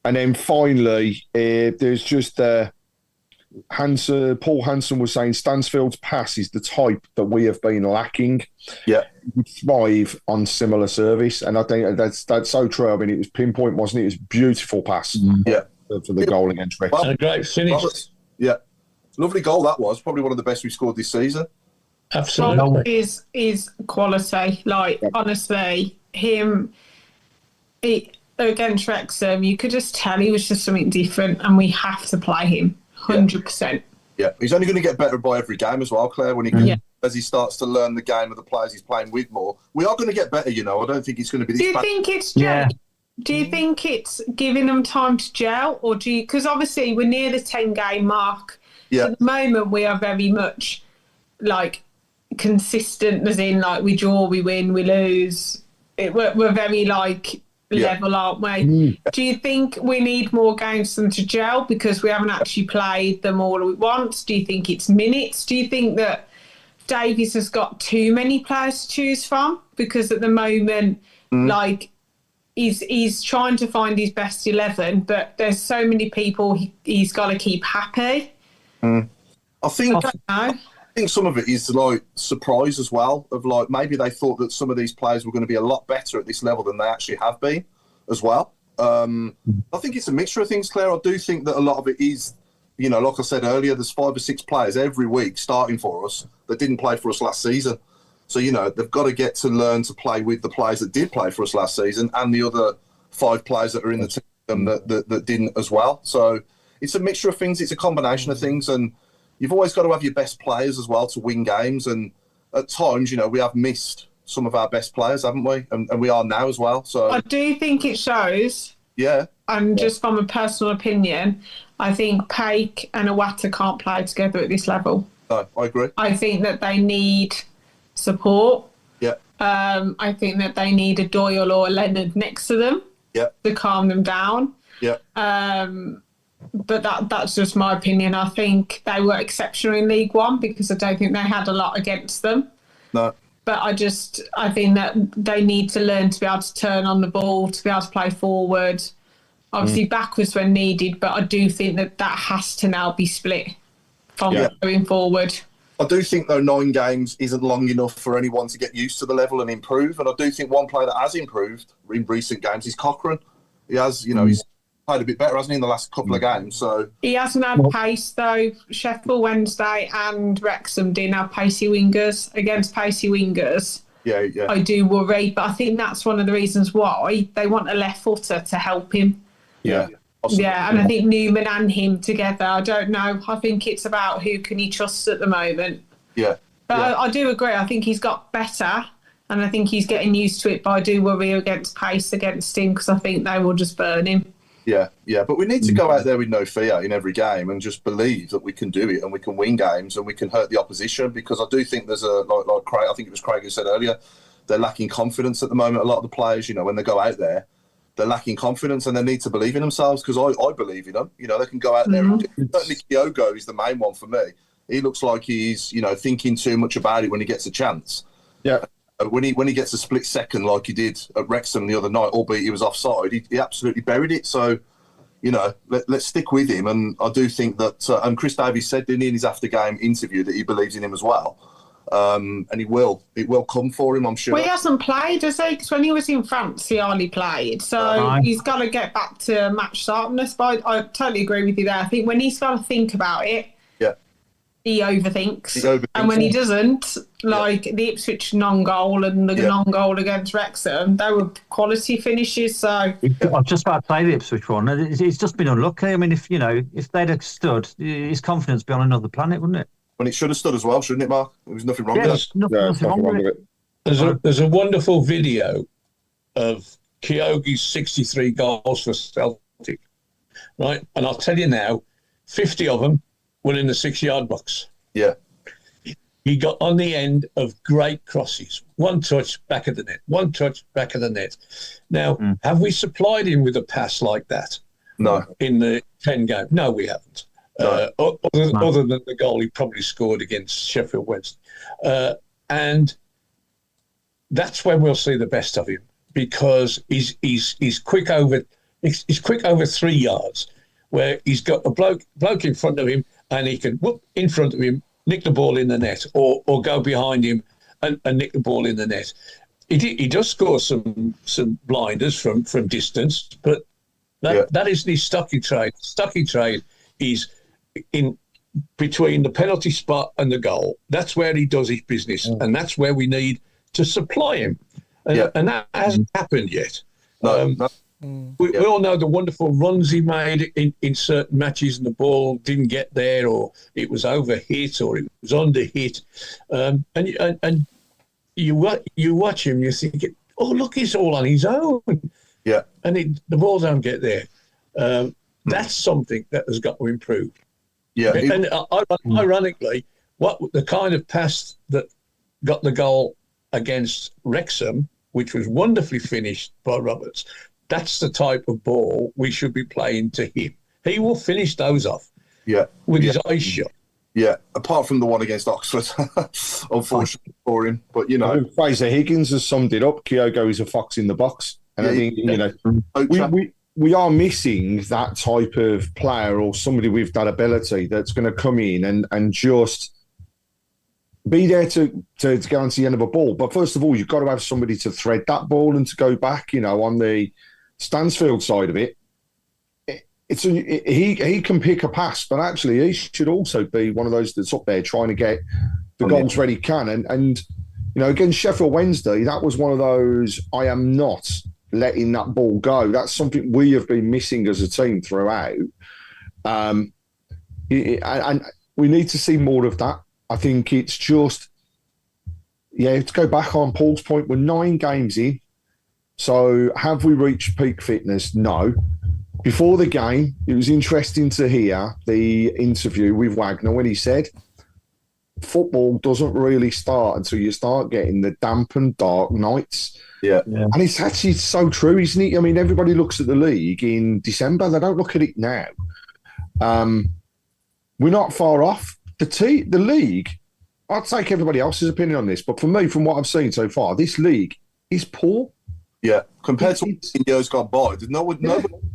Speaker 8: then finally, there's just Paul Hansen was saying Stansfield's pass is the type that we have been lacking.
Speaker 1: Yeah.
Speaker 8: He would thrive on similar service. And I think that's so true. I mean, it was pinpoint, wasn't it? It was a beautiful pass for the goal against Wrexham.
Speaker 7: And a great finish.
Speaker 1: Yeah. Lovely goal that was. Probably one of the best we scored this season.
Speaker 7: Absolutely.
Speaker 2: Is quality. Like, honestly, against Wrexham, you could just tell he was just something different, and we have to play him 100%.
Speaker 1: Yeah, he's only going to get better by every game as well, Claire, when as he starts to learn the game of the players he's playing with more. We are going to get better, I don't think it's going to be this
Speaker 2: Do you
Speaker 1: bad.
Speaker 2: think it's Do you think it's giving them time to gel, or do you? Because obviously we're near the 10-game mark.
Speaker 1: Yeah.
Speaker 2: So at the moment we are very much like consistent, as in like we draw, we win, we lose. We're very like level, aren't we? Do you think we need more games for them to gel because we haven't actually played them all at once? Do you think it's minutes? Do you think that Davies has got too many players to choose from? Because at the moment, like, he's trying to find his best 11, but there's so many people he's got to keep happy.
Speaker 1: I think some of it is like surprise as well, of like maybe they thought that some of these players were going to be a lot better at this level than they actually have been as well. I think it's a mixture of things, Claire. I do think that a lot of it is, like I said earlier, there's 5 or 6 players every week starting for us that didn't play for us last season. So, they've got to get to learn to play with the players that did play for us last season and the other 5 players that are in the team that didn't as well. So it's a mixture of things. It's a combination of things. And you've always got to have your best players as well to win games. And at times, we have missed some of our best players, haven't we? And we are now as well. So
Speaker 2: I do think it shows.
Speaker 1: Yeah.
Speaker 2: And just from a personal opinion, I think Paik and Iwata can't play together at this level.
Speaker 1: No, I agree.
Speaker 2: I think that they need support.
Speaker 1: Yeah.
Speaker 2: I think that they need a Doyle or a Leonard next to them.
Speaker 1: Yeah.
Speaker 2: To calm them down.
Speaker 1: Yeah.
Speaker 2: But that's just my opinion. I think they were exceptional in League One because I don't think they had a lot against them.
Speaker 1: No.
Speaker 2: But I think that they need to learn to be able to turn on the ball, to be able to play forward, obviously backwards when needed. But I do think that has to now be split from going forward.
Speaker 1: I do think, though, 9 games isn't long enough for anyone to get used to the level and improve. And I do think one player that has improved in recent games is Cochrane. He has, he's played a bit better, hasn't he, in the last couple of games? So
Speaker 2: he hasn't had pace, though. Sheffield Wednesday and Wrexham didn't have pacey wingers. Against pacey wingers, I do worry. But I think that's one of the reasons why they want a left footer to help him.
Speaker 1: Yeah.
Speaker 2: Yeah, and I think Newman and him together, I don't know. I think it's about who can he trust at the moment.
Speaker 1: Yeah.
Speaker 2: But I do agree. I think he's got better, and I think he's getting used to it. But I do worry against pace against him because I think they will just burn him.
Speaker 1: Yeah. But we need to go out there with no fear in every game and just believe that we can do it and we can win games and we can hurt the opposition, because I do think there's like Craig, I think it was Craig who said earlier, they're lacking confidence at the moment. A lot of the players, when they go out there, they're lacking confidence and they need to believe in themselves, because I believe in them. They can go out there. Certainly Kyogo is the main one for me. He looks like he's, thinking too much about it when he gets a chance.
Speaker 8: Yeah.
Speaker 1: When he gets a split second like he did at Wrexham the other night, albeit he was offside, he absolutely buried it. So, let's stick with him. And I do think that, and Chris Davies said in his after-game interview that he believes in him as well. And it will come for him, I'm sure.
Speaker 2: Well, he hasn't played, has he? Because when he was in France, he hardly played. So he's got to get back to match sharpness. But I totally agree with you there. I think when he's got to think about it, he overthinks. And when he doesn't, like the Ipswich non-goal and the non-goal against Wrexham, they were quality finishes. So
Speaker 4: I was just about to say the Ipswich one. It's just been unlucky. I mean, if they'd have stood, his confidence would be on another planet, wouldn't it?
Speaker 1: When it should have stood as well, shouldn't it, Mark? There was nothing wrong with it.
Speaker 4: Nothing wrong with it.
Speaker 7: There's a wonderful video of Kyogi's 63 goals for Celtic, right? And I'll tell you now, 50 of them were in the 6-yard box.
Speaker 1: Yeah.
Speaker 7: He got on the end of great crosses. One touch, back of the net. One touch, back of the net. Now, have we supplied him with a pass like that?
Speaker 1: No.
Speaker 7: In the 10 game? No, we haven't.
Speaker 1: No.
Speaker 7: Other than the goal he probably scored against Sheffield Wednesday. And that's when we'll see the best of him, because he's quick over 3 yards, where he's got a bloke in front of him and he can whoop in front of him, nick the ball in the net, or go behind him and nick the ball in the net. He does score some blinders from distance, but that isn't his stocky trade. Stocky trade is in between the penalty spot and the goal. That's where he does his business, and that's where we need to supply him. And that hasn't happened yet. We all know the wonderful runs he made in certain matches, and the ball didn't get there, or it was over hit, or it was under hit, and you watch him, you think, oh look, he's all on his own, and the ball don't get there. That's something that has got to improve. And ironically, what the kind of pass that got the goal against Wrexham, which was wonderfully finished by Roberts, that's the type of ball we should be playing to him. He will finish those off with his eyes shut.
Speaker 1: Yeah, apart from the one against Oxford, unfortunately for him. But, you know.
Speaker 8: Fraser Higgins has summed it up. Kyogo is a fox in the box. And I think, you know, we are missing that type of player or somebody with that ability that's going to come in and just be there to guarantee the end of a ball. But first of all, you've got to have somebody to thread that ball and to go back, you know, on the Stansfield side of it. He can pick a pass, but actually he should also be one of those that's up there trying to get the goals where he can. And you know, against Sheffield Wednesday, that was one of those, I am not letting that ball go. That's something we have been missing as a team throughout. And we need to see more of that. I think it's just, to go back on Paul's point, we're 9 games in. So have we reached peak fitness? No. Before the game, it was interesting to hear the interview with Wagner when he said, football doesn't really start until you start getting the damp and dark nights.
Speaker 1: Yeah.
Speaker 8: And it's actually so true, isn't it? I mean, everybody looks at the league in December. They don't look at it now. We're not far off. The league, I'll take everybody else's opinion on this, but for me, from what I've seen so far, this league is poor.
Speaker 1: Yeah, compared to years gone by, there's nobody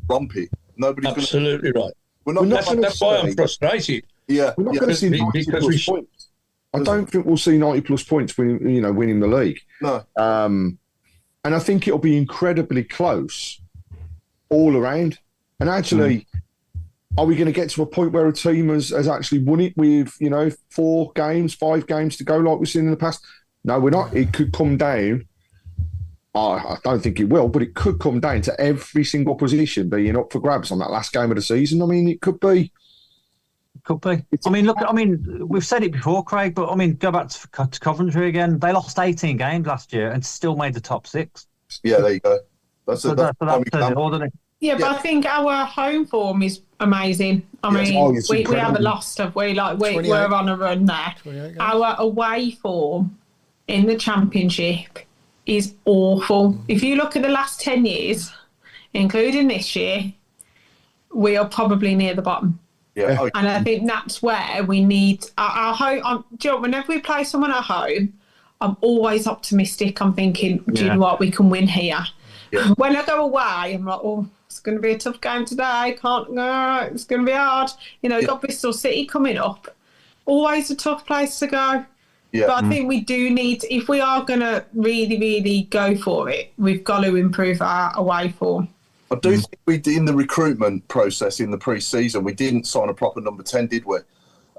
Speaker 1: grumpy. Nobody's
Speaker 7: absolutely right.
Speaker 1: That's why I'm frustrated.
Speaker 8: Yeah, we're not going to see 90 plus points. I don't think we'll see 90 plus points winning the league.
Speaker 1: No.
Speaker 8: And I think it'll be incredibly close all around. And actually, are we going to get to a point where a team has actually won it with 4 games, 5 games to go like we've seen in the past? No, we're not. It could come down. I don't think it will, but it could come down to every single position being up for grabs on that last game of the season. I mean, it could be.
Speaker 4: Could be. We've said it before, Craig, but go back to Coventry again. They lost 18 games last year and still made the top 6.
Speaker 1: Yeah, there you go. That's
Speaker 4: it all, doesn't it?
Speaker 2: Yeah, but I think our home form is amazing. We haven't lost, have we? We're on a run there. Our away form in the Championship is awful. If you look at the last 10 years, including this year, we are probably near the bottom.
Speaker 1: Yeah.
Speaker 2: And I think that's where we need our home. Whenever we play someone at home, I'm always optimistic. I'm thinking, do you know what? We can win here. Yeah. When I go away, I'm like, oh, it's going to be a tough game today. Can't go. It's going to be hard. You've got Bristol City coming up. Always a tough place to go. Yeah. But I think we do need, if we are going to really, really go for it, we've got to improve our away form.
Speaker 1: I do think we did in the recruitment process in the pre-season, we didn't sign a proper number 10, did we?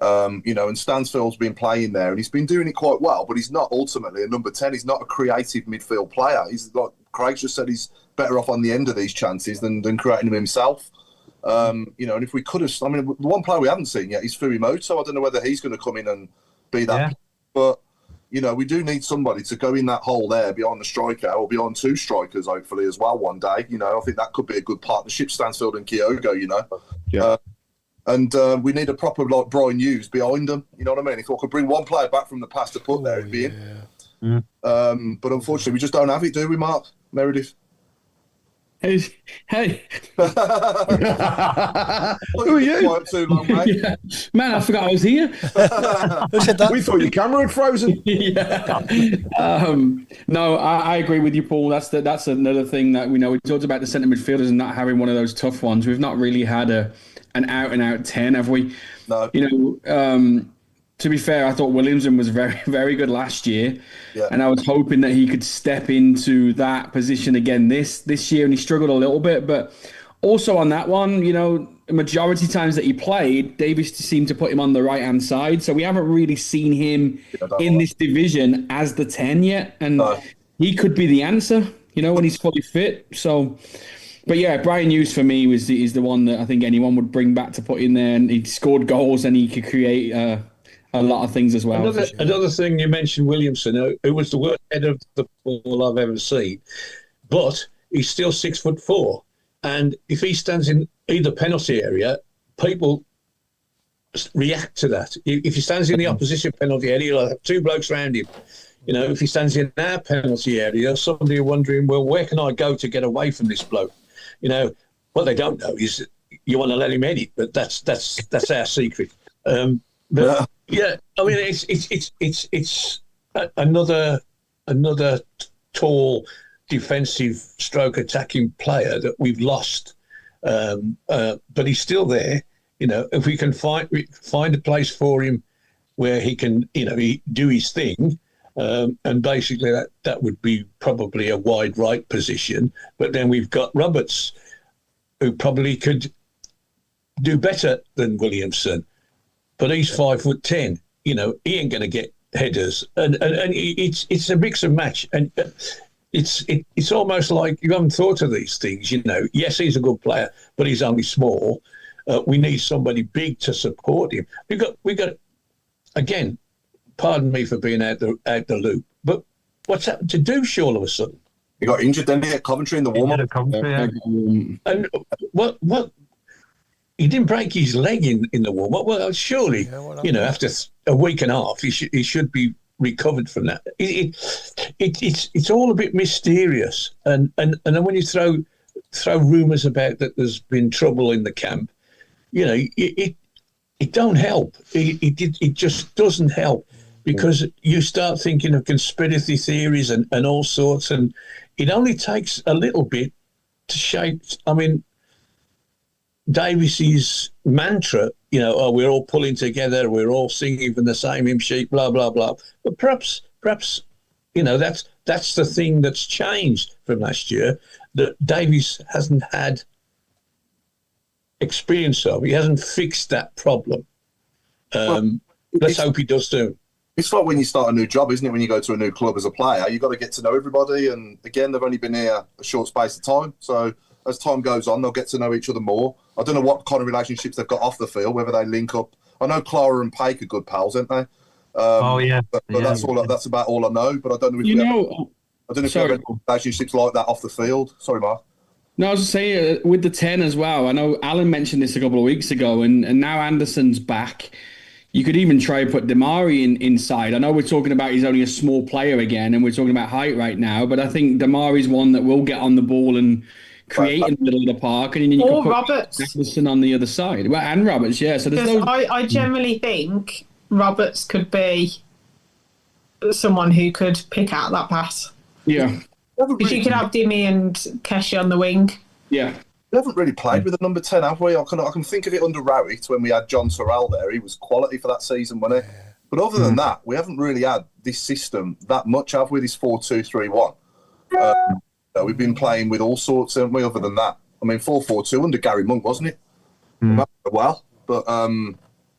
Speaker 1: And Stansfield's been playing there and he's been doing it quite well, but he's not ultimately a number 10. He's not a creative midfield player. He's like Craig just said, he's better off on the end of these chances than creating them himself. And if we could have, the one player we haven't seen yet is Furimoto. I don't know whether he's going to come in and be that. Yeah. But, we do need somebody to go in that hole there behind the striker or behind 2 strikers, hopefully, as well one day. I think that could be a good partnership, Stansfield and Kyogo,
Speaker 8: Yeah.
Speaker 1: And we need a proper, Brian Hughes behind them. You know what I mean? If I could bring one player back from the past to put there, it'd be in. But unfortunately, we just don't have it, do we, Mark? Meredith?
Speaker 5: Hey.
Speaker 8: Who are you?
Speaker 1: Quiet too long, mate.
Speaker 5: Yeah. Man, I forgot I was here.
Speaker 6: Who said that?
Speaker 8: We thought your camera had frozen.
Speaker 5: Yeah. No, I agree with you, Paul. That's another thing that we know. We talked about the centre midfielders and not having one of those tough ones. We've not really had an out and out 10, have we?
Speaker 1: No.
Speaker 5: You know, to be fair, I thought Williamson was very, very good last year.
Speaker 1: Yeah.
Speaker 5: And I was hoping that he could step into that position again this year, and he struggled a little bit. But also on that one, you know, majority times that he played, Davies seemed to put him on the right-hand side. So we haven't really seen him in this division as the 10 yet. And he could be the answer, you know, when he's fully fit. So, but yeah, Brian Hughes for me is the one that I think anyone would bring back to put in there. And he scored goals and he could create a lot of things as well.
Speaker 7: Another thing you mentioned, Williamson, who was the worst head of the ball I've ever seen, but he's still 6'4", and if he stands in either penalty area, people react to that. If he stands in the opposition penalty area, he'll have two blokes around him. You know, if he stands in our penalty area, somebody are wondering, well, where can I go to get away from this bloke? You know, what they don't know is you want to let him edit, but that's our secret. But yeah, I mean, it's another tall defensive stroke attacking player that we've lost, but he's still there. You know, if we can find a place for him where he can, you know, do his thing, and basically that would be probably a wide right position. But then we've got Roberts, who probably could do better than Williamson. But he's 5'10". You know, he ain't going to get headers, and it's a mix and match, and it's almost like you haven't thought of these things. You know, yes, he's a good player, but he's only small. We need somebody big to support him. We got again. Pardon me for being out the loop, but what's happened to Douche all of a sudden?
Speaker 1: He got injured, didn't he, at Coventry in the warm-up?
Speaker 7: And what? He didn't break his leg in the warm-up. Well, surely, you know, after a week and a half, he should be recovered from that. It's all a bit mysterious, and then when you throw rumours about that there's been trouble in the camp, you know, it don't help. It just doesn't help, because you start thinking of conspiracy theories and all sorts, and it only takes a little bit to shape. I mean, Davies's mantra, you know, oh, we're all pulling together, we're all singing from the same hymn sheet, blah blah blah. But perhaps, you know, that's the thing that's changed from last year, that Davies hasn't had experience of. He hasn't fixed that problem. Let's hope he does soon.
Speaker 1: It's like when you start a new job, isn't it? When you go to a new club as a player, you've got to get to know everybody. And again, they've only been here a short space of time. So as time goes on, they'll get to know each other more. I don't know what kind of relationships they've got off the field, whether they link up. I know Clara and Paik are good pals, aren't they? But that's all. That's about all I know. But I don't know if we have any relationships like that off the field. Sorry, Mark.
Speaker 5: No, I was just saying with the 10 as well. I know Alan mentioned this a couple of weeks ago, and now Anderson's back. You could even try and put Damari inside. I know we're talking about he's only a small player again, and we're talking about height right now, but I think Damari's one that will get on the ball and create in the middle of the park, and then you can put
Speaker 2: Roberts.
Speaker 5: Anderson on the other side. Well, and Roberts, yeah. So there's
Speaker 2: I generally think Roberts could be someone who could pick out that pass.
Speaker 5: Yeah.
Speaker 2: If you could have Dimmy and Keshi on the wing.
Speaker 5: Yeah.
Speaker 1: We haven't really played with a number 10, have we? I can think of it under Rowett when we had John Sorrell there. He was quality for that season, wasn't he? But other than that, we haven't really had this system that much, have we? This 4-2-3-1. We've been playing with all sorts, haven't we, other than that? I mean, 4-4-2 under Gary Monk, wasn't it? Well, but I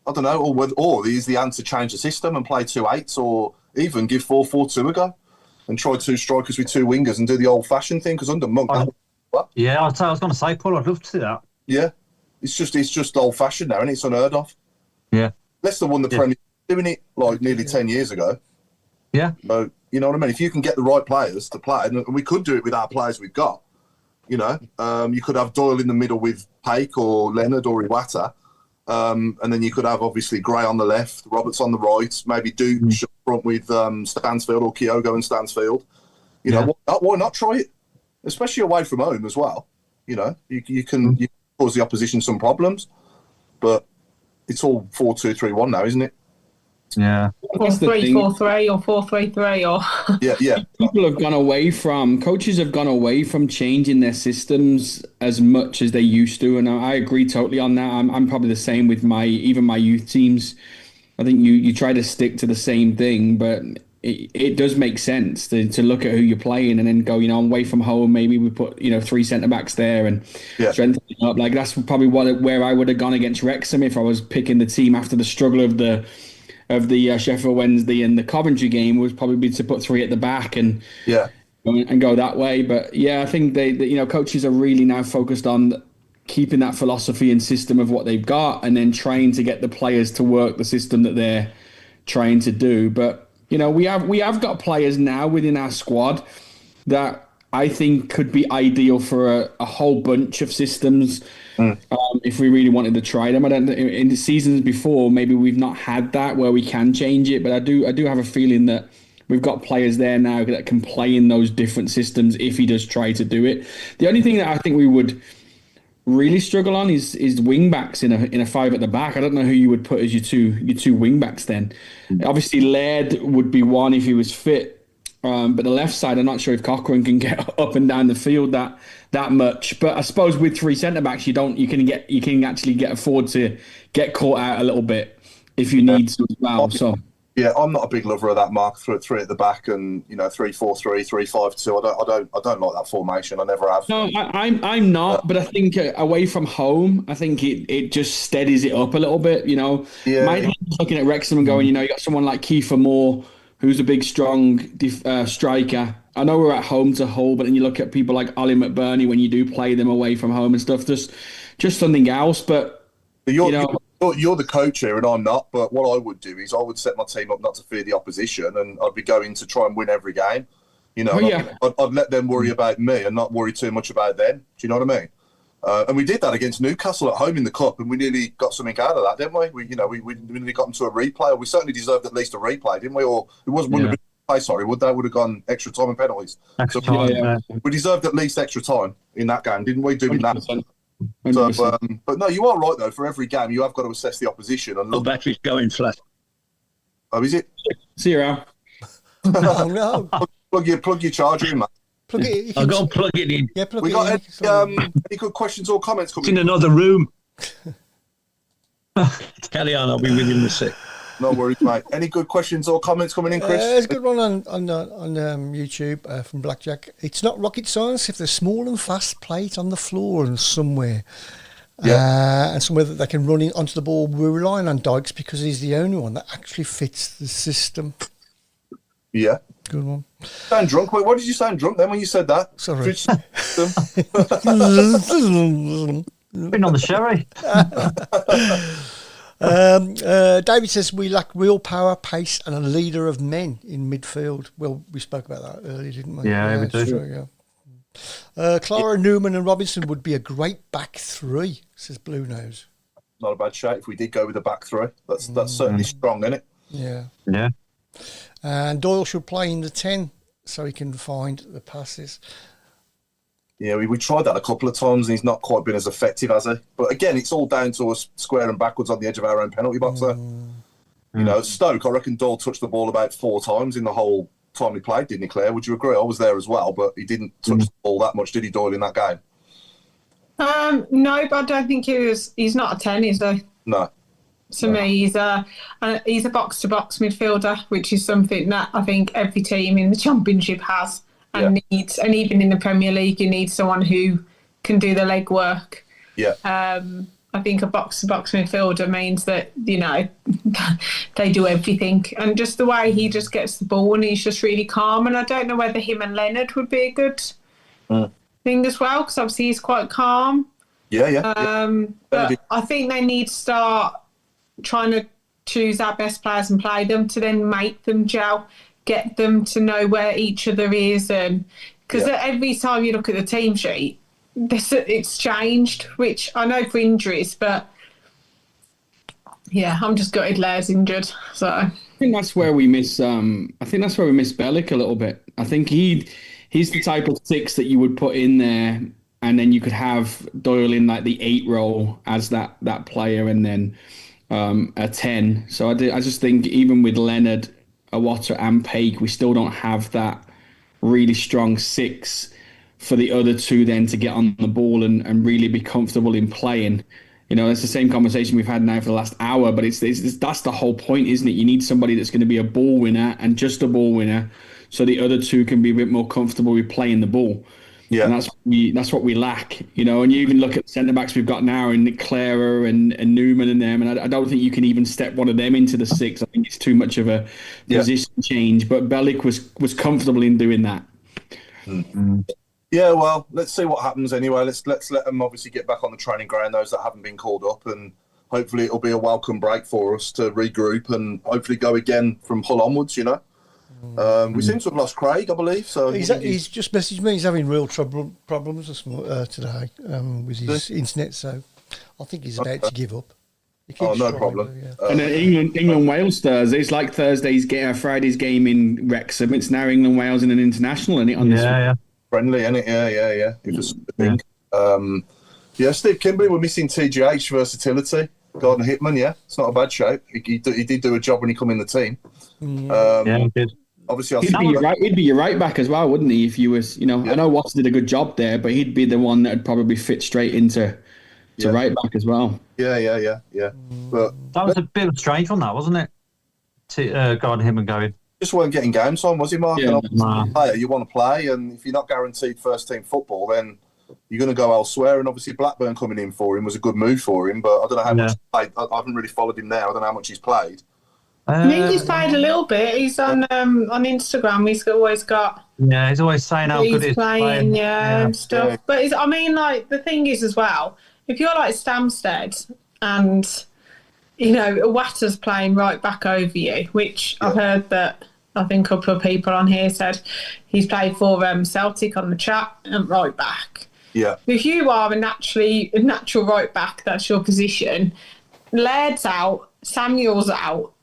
Speaker 1: don't know. Or is the answer change the system and play 2 8s, or even give 4-4-2 a go and try 2 strikers with 2 wingers and do the old-fashioned thing? Because under Monk...
Speaker 4: Yeah, I was going to say, Paul, I'd love to see that.
Speaker 1: Yeah, it's just old-fashioned now, and it's unheard of.
Speaker 4: Yeah.
Speaker 1: Leicester won the Premier League, doing it like nearly 10 years ago.
Speaker 4: Yeah.
Speaker 1: So, you know what I mean? If you can get the right players to play, and we could do it with our players we've got, you know, you could have Doyle in the middle with Paik or Leonard or Iwata, and then you could have, obviously, Gray on the left, Roberts on the right, maybe Duke up front with Stansfield or Kyogo and Stansfield. You know, why not try it? Especially away from home as well. You know, you can cause the opposition some problems, but it's all 4-2-3-1 now, isn't it?
Speaker 4: Yeah.
Speaker 2: Or 3-4-3 or 4-3-3 or
Speaker 1: Yeah.
Speaker 5: Coaches have gone away from changing their systems as much as they used to, and I agree totally on that. I'm probably the same with my youth teams. I think you try to stick to the same thing, but it does make sense to look at who you're playing and then go, away from home, maybe we put 3 centre backs there and strengthen it up. Like that's probably where I would have gone against Wrexham if I was picking the team after the struggle of the Sheffield Wednesday and the Coventry game, was probably to put 3 at the back and go that way. But yeah, I think they coaches are really now focused on keeping that philosophy and system of what they've got, and then trying to get the players to work the system that they're trying to do. But we have got players now within our squad that I think could be ideal for a whole bunch of systems. If we really wanted to try them. I don't in the seasons before, maybe we've not had that where we can change it, but I do have a feeling that we've got players there now that can play in those different systems if he does try to do it. The only thing that I think we would really struggle on is wing backs in a 5 at the back. I don't know who you would put as your two wing backs then. Obviously Laird would be one if he was fit, but the left side, I'm not sure if Cochrane can get up and down the field that much. But I suppose with 3 centre backs, you can actually afford to get caught out a little bit if you need to as well. So
Speaker 1: yeah, I'm not a big lover of that, Mark. 3 at the back and 3-4-3, 3-5-2. I don't like that formation. I never have.
Speaker 5: No, I'm not. But I think away from home, I think it just steadies it up a little bit. Looking at Wrexham and going, you got someone like Kiefer Moore, who's a big, strong striker. I know we're at home to Hull, but then you look at people like Ollie McBurney when you do play them away from home and stuff. Just something else. But
Speaker 1: you're the coach here and I'm not. But what I would do is I would set my team up not to fear the opposition, and I'd be going to try and win every game. I'd let them worry about me and not worry too much about them. Do you know what I mean? And we did that against Newcastle at home in the cup, and we nearly got something out of that, didn't we? We nearly got them to a replay. Or we certainly deserved at least a replay, didn't we? Or it wouldn't have been a replay, sorry. Would have gone extra time and penalties. We deserved at least extra time in that game, didn't we? Doing 100%. That. So, but no, you are right though. For every game, you have got to assess the opposition and look.
Speaker 7: The battery's going flat.
Speaker 1: Oh, is it?
Speaker 5: See you around.
Speaker 6: Oh no!
Speaker 1: Plug your charger in, mate.
Speaker 7: I've got to plug it in.
Speaker 6: Yeah, plug
Speaker 1: we
Speaker 6: it
Speaker 1: got
Speaker 6: in.
Speaker 1: Any good questions or comments coming?
Speaker 7: It's in another room. Carry on. I'll be with you in a sec.
Speaker 1: No worries, mate. Any good questions or comments coming in, Chris?
Speaker 6: There's a good one on YouTube from Blackjack. It's not rocket science if they're small and fast, play it on the floor and somewhere. And somewhere that they can run onto the ball. We're relying on Dykes because he's the only one that actually fits the system.
Speaker 1: Yeah.
Speaker 6: Good one.
Speaker 1: Sound drunk? Wait, why did you sound drunk then when you said that?
Speaker 6: Sorry.
Speaker 4: Been on the sherry.
Speaker 6: David says we lack real power, pace, and a leader of men in midfield. Well, we spoke about that earlier, didn't we?
Speaker 4: Yeah, we did.
Speaker 6: True, Clara, Newman, and Robinson would be a great back 3, says Blue Nose.
Speaker 1: Not a bad shout if we did go with a back 3. That's certainly strong, isn't it?
Speaker 6: Yeah. And Doyle should play in the 10 so he can find the passes.
Speaker 1: Yeah, we tried that a couple of times and he's not quite been as effective, has he? But again, it's all down to us squaring backwards on the edge of our own penalty box there. Stoke, I reckon Doyle touched the ball about 4 times in the whole time he played, didn't he, Claire? Would you agree? I was there as well, but he didn't touch the ball that much, did he, Doyle, in that game?
Speaker 2: No, but I don't think he's not a 10, is he?
Speaker 1: No.
Speaker 2: To me, he's a box-to-box midfielder, which is something that I think every team in the Championship has and needs. And even in the Premier League, you need someone who can do the legwork.
Speaker 1: Yeah.
Speaker 2: I think a box-to-box midfielder means that, they do everything. And just the way he just gets the ball and he's just really calm. And I don't know whether him and Leonard would be a good thing as well, because obviously he's quite calm. But I think they need to start trying to choose our best players and play them to then make them gel, get them to know where each other is. And because every time you look at the team sheet, it's changed, which I know for injuries, but I'm just gutted Laird's injured. So
Speaker 5: I think that's where we miss. Bellick a little bit. I think he's the type of 6 that you would put in there and then you could have Doyle in like the 8 role as that player, and then a 10. So I just think even with Leonard, Awata, and Paik, we still don't have that really strong 6 for the other 2 then to get on the ball and really be comfortable in playing. You know, it's the same conversation we've had now for the last hour, but it's that's the whole point, isn't it? You need somebody that's going to be a ball winner and just a ball winner, so the other 2 can be a bit more comfortable with playing the ball. Yeah, and that's what we lack, you know. And you even look at the centre backs we've got now, and Nick Clara and Newman and them, and I don't think you can even step one of them into the 6. I think it's too much of a position change. But Bellick was comfortable in doing that.
Speaker 1: Mm-hmm. Yeah, well, let's see what happens anyway. Let's let them obviously get back on the training ground, those that haven't been called up, and hopefully it'll be a welcome break for us to regroup and hopefully go again from Hull onwards, you know. We seem to have lost Craig, I believe. So
Speaker 6: he's just messaged me. He's having real problems today with his internet, so I think he's about to give up.
Speaker 1: No problem.
Speaker 5: And England Wales Thursday. It's like Friday's game in Wrexham. It's now England Wales in an international, isn't it? On this
Speaker 1: friendly, isn't it? Yeah. It was a thing. Steve Kimberley, we're missing TGH versatility. Gordon Hitman, it's not a bad shape. He did do a job when he come in the team.
Speaker 4: He did.
Speaker 1: Obviously,
Speaker 5: he'd be your right back as well, wouldn't he? If you was, I know Watts did a good job there, but he'd be the one that would probably fit straight into right back as well.
Speaker 1: Yeah. But
Speaker 4: that was a bit of a strange one, that wasn't it? To Gordon Hitman going.
Speaker 1: Just weren't getting games on, was he, Mark?
Speaker 5: Yeah,
Speaker 1: player, you want to play, and if you're not guaranteed first team football, then you're going to go elsewhere. And obviously, Blackburn coming in for him was a good move for him, but I don't know how much he's played. I haven't really followed him now. I don't know how much he's played.
Speaker 2: I think he's played a little bit. He's on Instagram. He's always got.
Speaker 4: Yeah, he's always saying how good he's playing.
Speaker 2: And stuff.
Speaker 1: Yeah.
Speaker 2: But the thing is as well, if you're like Stamsted and Wata's playing right back over you, which I've heard that I think a couple of people on here said he's played for Celtic on the chat and right back.
Speaker 1: Yeah.
Speaker 2: If you are a natural right back, that's your position. Laird's out, Samuel's out.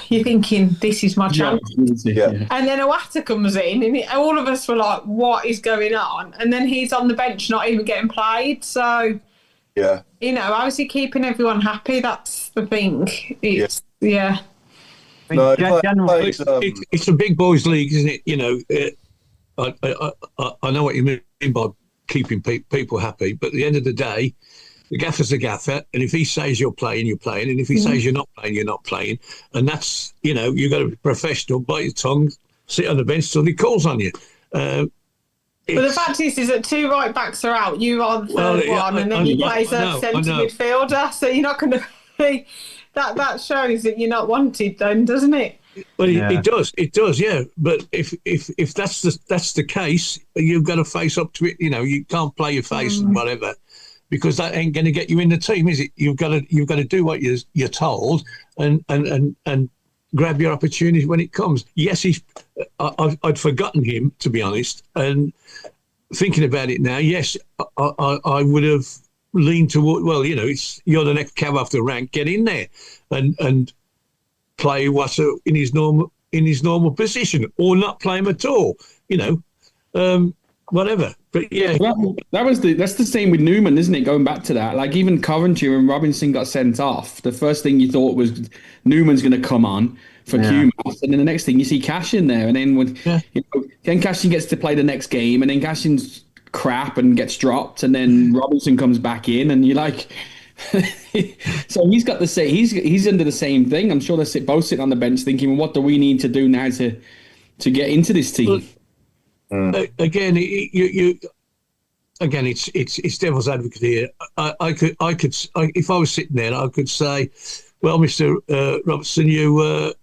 Speaker 2: You're thinking, this is my chance.
Speaker 1: Yeah.
Speaker 2: And then Awata comes in, and all of us were like, what is going on? And then he's on the bench, not even getting played. So, how is he keeping everyone happy? That's the thing. It's.
Speaker 3: No, it's a big boys' league, isn't it? I know what you mean by keeping people happy, but at the end of the day, the gaffer's a gaffer, and if he says you're playing, you're playing, and if he says you're not playing, you're not playing, and that's you've got to be professional, bite your tongue, sit on the bench till he calls on you. But
Speaker 2: the fact is that 2 right backs are out. You are the third one, and then he plays a centre midfielder, so you're not going to be. That shows that you're not wanted, then, doesn't it?
Speaker 7: Well, it does, yeah. But if that's the case, you've got to face up to it. You can't play your face and whatever, because that ain't going to get you in the team, is it? You've got to do what you're told and grab your opportunity when it comes. Yes, I'd forgotten him, to be honest, and thinking about it now, yes, I would have leaned toward. Well, you're the next cab off the rank. Get in there and play what's in his normal position, or not play him at all. Whatever. But yeah,
Speaker 5: that's the same with Newman, isn't it? Going back to that, like even Coventry when Robinson got sent off, the first thing you thought was Newman's going to come on for QMAS, and then the next thing you see Cashin there, and then then Cashin gets to play the next game, and then Cashin's crap and gets dropped, and then Robinson comes back in, and you're like, so he's got the same. He's under the same thing. I'm sure they're both sitting on the bench thinking, well, what do we need to do now to get into this team?
Speaker 7: Again, it's devil's advocate here. I could if I was sitting there, I could say, well, Mr. Robertson, you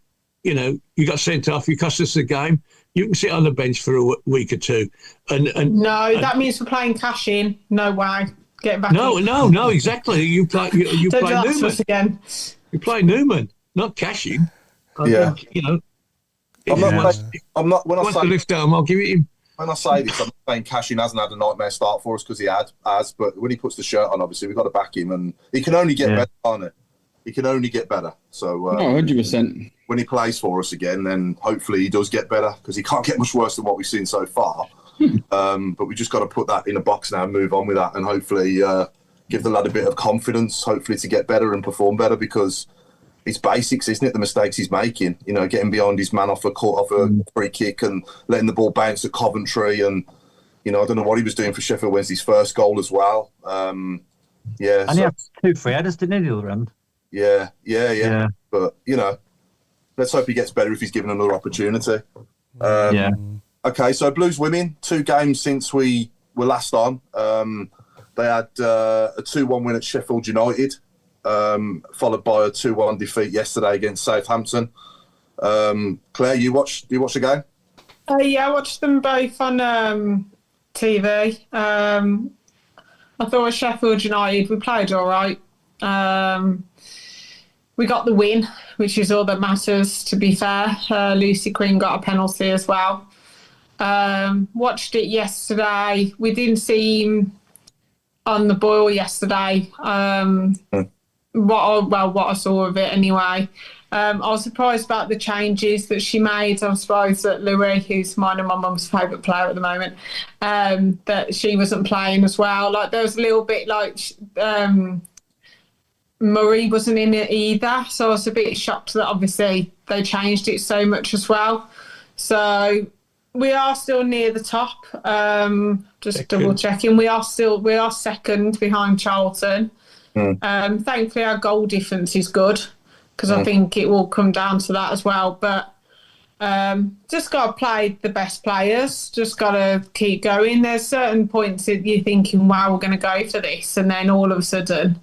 Speaker 7: got sent off. You cost us the game. You can sit on the bench for a week or two. And
Speaker 2: that means we're playing cash in. No way. Get back.
Speaker 7: No, exactly. You play Newman
Speaker 2: again.
Speaker 7: You play Newman, not cashing. I think,
Speaker 1: I'm not. When I say
Speaker 7: lift arm, I'll give it him.
Speaker 1: When I say this, I'm not saying Cashin hasn't had a nightmare start for us, because he has. But when he puts the shirt on, obviously we've got to back him, and he can only get better, can't it? He can only get better. So
Speaker 5: 100%.
Speaker 1: When he plays for us again, then hopefully he does get better, because he can't get much worse than what we've seen so far. But we just got to put that in a box now and move on with that, and hopefully give the lad a bit of confidence, hopefully to get better and perform better, because it's basics, isn't it? The mistakes he's making, getting behind his man off a free kick and letting the ball bounce at Coventry, and I don't know what he was doing for Sheffield Wednesday's first goal as well. And
Speaker 4: he had 2 free headers, didn't he, the other end?
Speaker 1: Yeah. But let's hope he gets better if he's given another opportunity. Okay, so Blues women, 2 games since we were last on. They had a 2-1 win at Sheffield United, followed by a 2-1 defeat yesterday against Southampton. Claire, you watched the game?
Speaker 2: Yeah, I watched them both on TV. I thought with Sheffield United, we played all right. We got the win, which is all that matters, to be fair. Lucy Quinn got a penalty as well. Watched it yesterday. We didn't seem on the boil yesterday. What I saw of it anyway. I was surprised about the changes that she made. I suppose that Louis, who's mine and my mum's favourite player at the moment, that she wasn't playing as well. Like, there was a little bit like Murray wasn't in it either. So I was a bit shocked that obviously they changed it so much as well. So we are still near the top. Just double checking. We are second behind Charlton. Thankfully our goal difference is good, because I think it will come down to that as well. But just got to play the best players. Just got to keep going. There's certain points that you're thinking, wow, we're going to go for this. And then all of a sudden,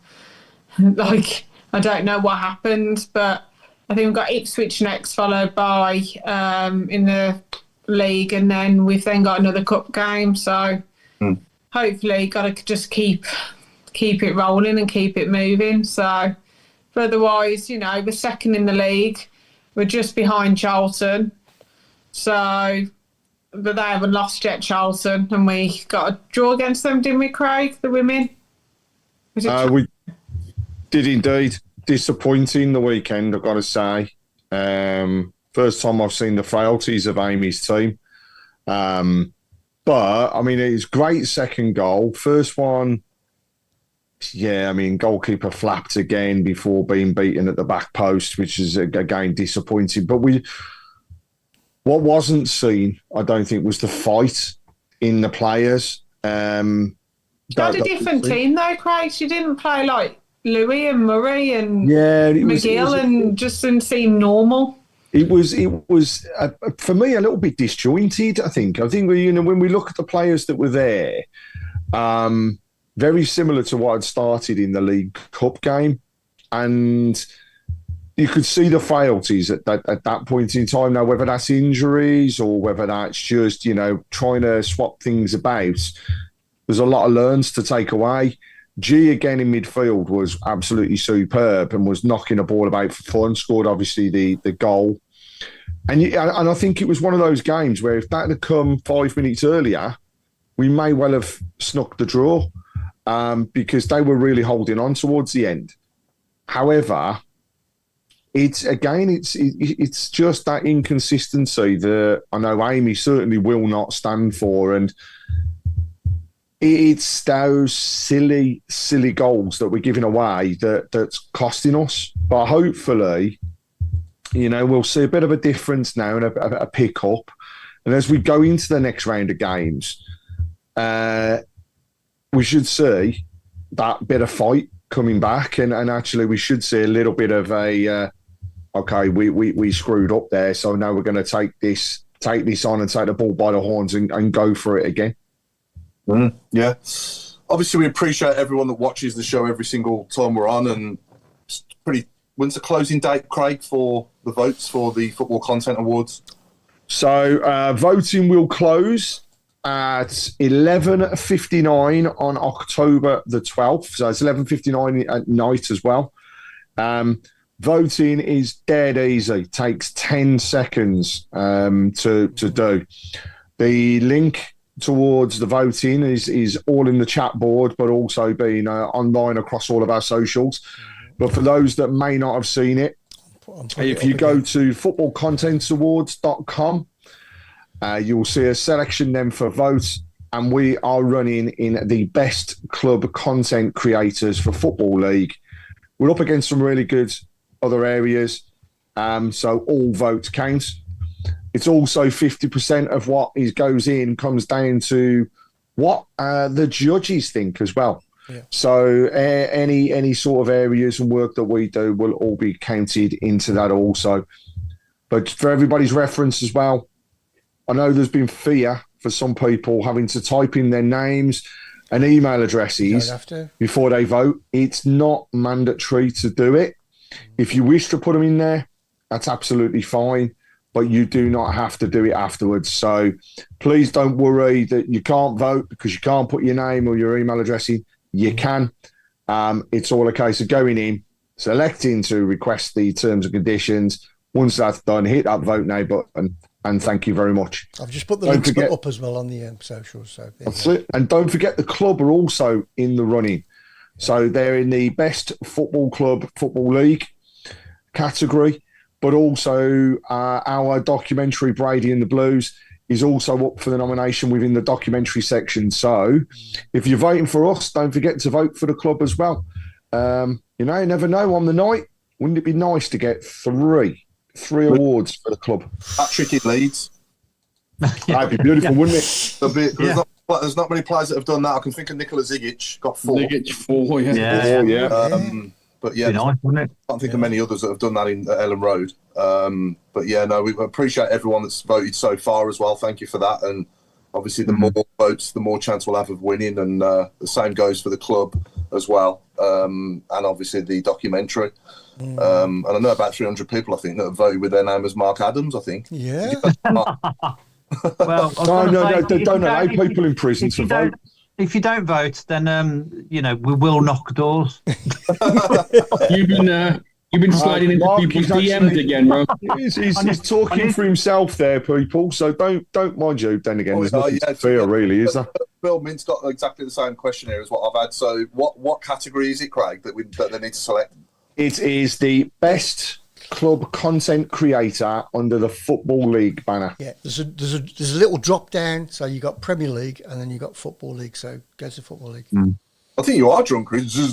Speaker 2: like, I don't know what happened. But I think we've got Ipswich next, followed by in the league. And then we've then got another cup game. So hopefully got to just keep it rolling and keep it moving. So... But otherwise, we're second in the league. We're just behind Charlton. So, but they haven't lost yet, Charlton. And we got a draw against them, didn't we, Craig, the women?
Speaker 8: We did indeed. Disappointing the weekend, I've got to say. First time I've seen the frailties of Amy's team. But, I mean, it's great second goal. First one... Yeah, I mean, goalkeeper flapped again before being beaten at the back post, which is, again, disappointing. But what wasn't seen, I don't think, was the fight in the players.
Speaker 2: She had a different team, though, Craig. She didn't play like Louis and Murray and McGill, and just didn't seem normal.
Speaker 8: It was for me, a little bit disjointed, I think. I think, when we look at the players that were there, very similar to what had started in the League Cup game. And you could see the frailties at that point in time. Now, whether that's injuries or whether that's just, trying to swap things about, there's a lot of learns to take away. G, again, in midfield was absolutely superb and was knocking a ball about for fun, scored, obviously, the goal. And I think it was one of those games where if that had come 5 minutes earlier, we may well have snuck the draw. Because they were really holding on towards the end. However, it's just that inconsistency that I know Amy certainly will not stand for, and it's those silly goals that we're giving away that's costing us. But hopefully, we'll see a bit of a difference now and a pick up, and as we go into the next round of games, we should see that bit of fight coming back, and actually we should see a little bit of a okay, we screwed up there, so now we're going to take this on and take the ball by the horns and go for it again.
Speaker 1: Yeah, obviously we appreciate everyone that watches the show every single time we're on, and when's the closing date, Craig, for the votes for the Football Content Awards?
Speaker 8: So voting will close at 11:59 on October the 12th. So it's 11:59 at night as well. Voting is dead easy. Takes 10 seconds to do. The link towards the voting is all in the chat board, but also being online across all of our socials. But for those that may not have seen it, if you go to footballcontentsawards.com, You'll see a selection then for votes, and we are running in the best club content creators for Football League. We're up against some really good other areas, so all votes count. It's also 50% of what goes in comes down to what the judges think as well.
Speaker 6: Yeah.
Speaker 8: So any sort of areas and work that we do will all be counted into that also. But for everybody's reference as well, I know there's been fear for some people having to type in their names and email addresses before they vote. It's not mandatory to do it. If you wish to put them in there, that's absolutely fine, but you do not have to do it afterwards. So please don't worry that you can't vote because you can't put your name or your email address in. You can. It's all a case of going in, selecting to request the terms and conditions. Once that's done, hit that vote now button, and thank you very much.
Speaker 6: I've just put the links up as well on the socials. So
Speaker 8: that's it. And don't forget the club are also in the running. So they're in the best football club, football league category, but also our documentary Brady and the Blues is also up for the nomination within the documentary section. So if you're voting for us, don't forget to vote for the club as well. You never know on the night. Wouldn't it be nice to get three awards for the club?
Speaker 1: Patrick in Leeds.
Speaker 8: That'd be beautiful, wouldn't it?
Speaker 1: There's not many players that have done that. I can think of Nikola Zigic, got 4.
Speaker 5: Zigic 4,
Speaker 1: But yeah,
Speaker 4: nice, wouldn't it?
Speaker 1: I can't think of many others that have done that in Ellen Road. But yeah, no, we appreciate everyone that's voted so far as well. Thank you for that. And obviously, the more votes, the more chance we'll have of winning. And the same goes for the club as well. And obviously, the documentary. And I know about 300 people, I think, that have voted with their name as Mark Adams, I think.
Speaker 6: Yeah.
Speaker 4: Well,
Speaker 8: no, they don't allow people in prison to vote.
Speaker 4: If you don't vote, then we will knock doors.
Speaker 5: You've been sliding into
Speaker 8: Mark
Speaker 5: people's
Speaker 8: is
Speaker 5: DMs again, bro.
Speaker 8: He's talking for himself there, people. So don't mind you. Then again, there's nothing to fear, really, is there?
Speaker 1: Bill Mint's got exactly the same question here as what I've had. So what category is it, Craig, that they need to select?
Speaker 8: It is the best club content creator under the Football League banner.
Speaker 6: Yeah, there's a little drop down. So you got Premier League and then you got Football League. So go to Football League.
Speaker 1: I think you are drunk, Chris.
Speaker 4: Yeah,